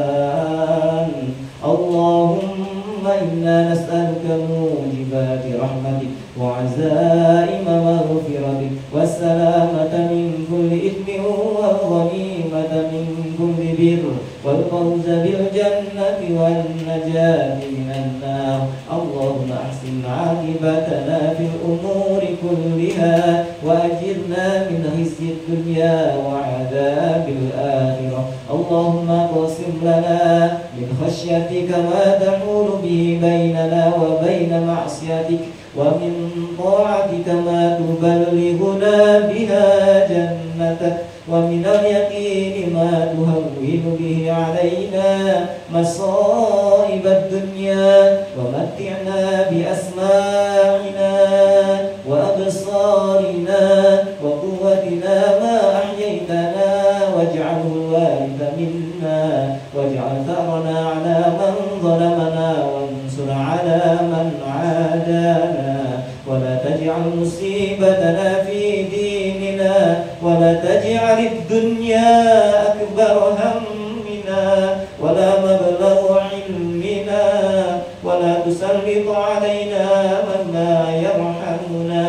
اللهم إنا نسألك موجبات رحمتك وعزائم مغفرتك والسلامة من كل إثم والغنيمة من كل بر والفوز بالجنة والنجاة من النار. اللهم أحسن عاقبتنا في الأمور كلها وأجرنا من خزي الدنيا وعذاب الآخرة. اللهم اقسم لنا من خشيتك ما تحول به بيننا وبين معصيتك ومن طاعتك ما تبلغنا بها جنتك ومن اليقين ما تهون به علينا مصائب الدنيا ومتعنا بأسماعنا وأبصارنا وقوتنا ما أحييتنا واجعله الوارث منا واجعل ثأرنا على من ظلمنا وانصر على من عادانا ولا تجعل مصيبتنا في ديننا ولا تجعل الدنيا أكبر همنا ولا مبلغ علمنا ولا تسلط علينا من لا يرحمنا.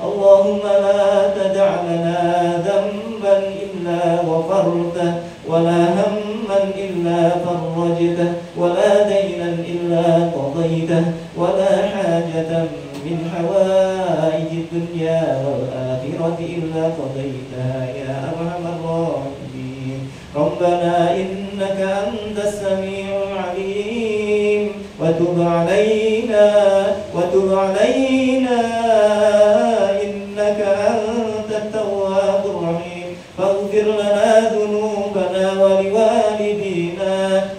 اللهم لا تدع لنا ذنبا إلا غفرته ولا هما إلا فرجته ولا دينا إلا قضيته ولا حاجة من حوائج الدنيا والآخرة إلا قضيتها يا أرحم الراحمين. ربنا إنك أنت السميع العليم وتب علينا إنك أنت التواب الرحيم. فاغفر لنا ذنوبنا ولوالدينا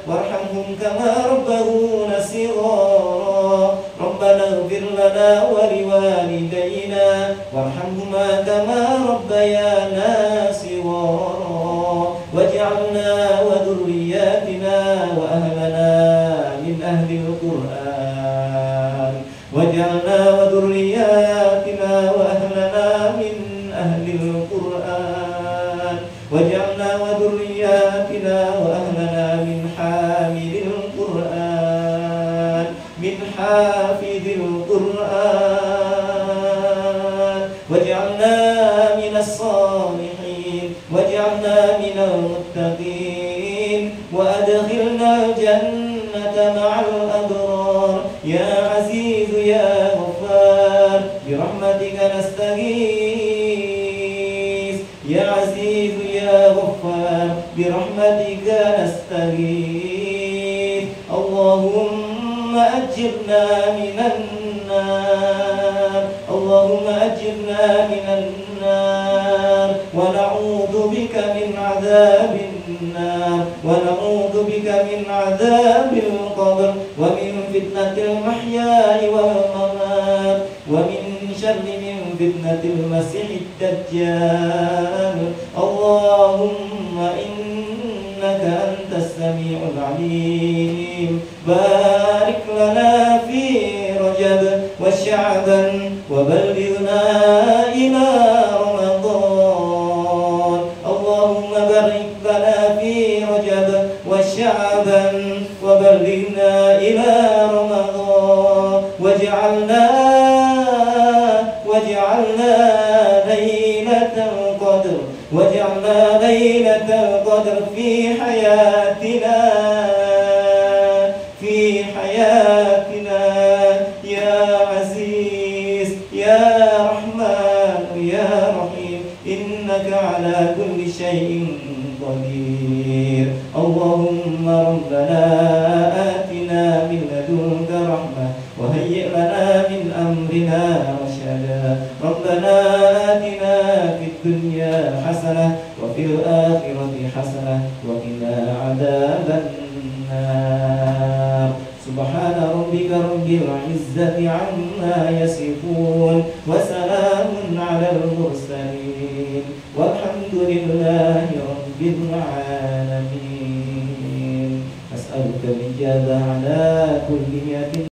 وارحمهم كما ربونا صغارا. ربنا اغفر لنا ولوالدينا وارحمهما كما ربيانا صغارا واجعلنا وذرياتنا وأهلنا من أهل القرآن واجعلنا وذرياتنا وأهلنا من أهل القرآن واجعلنا وذرياتنا وأهلنا من حامل القرآن من حافظ القرآن واجعلنا من الصالحين واجعلنا من المتقين وأدخلنا الجنة مع الأبرار. يا عزيز يا غفار برحمتك نستغيث يا عزيز يا غفار برحمتك نستغيث. اللهم أجل أجرنا من النار اللهم أجرنا من النار ونعوذ بك من عذاب النار ونعوذ بك من عذاب القبر ومن فتنة المحيا والممات ومن شر من فتنة المسيح الدجال اللهم إنك أنت السميع العليم بارك لنا في رجب وشعبا وبلغنا إلى رمضان اللهم بارك لنا في رجب وشعبا وبلغنا إلى رمضان وجعلنا ليلة القدر وجعلنا ليلة القدر في حياتنا يا عزيز يا رحمن يا رحيم إنك على كل شيء قدير اللهم ربنا آتنا من لدنك رحمة وهيئ لنا من أمرنا رشدا ربنا آتنا في الدنيا حسنة وفي الآخرة حسنة وقنا عذاب النار سبحان ربك رب العزة عما يصفون وسلام على المرسلين والحمد لله رب العالمين أسألك الإجابة على كل نية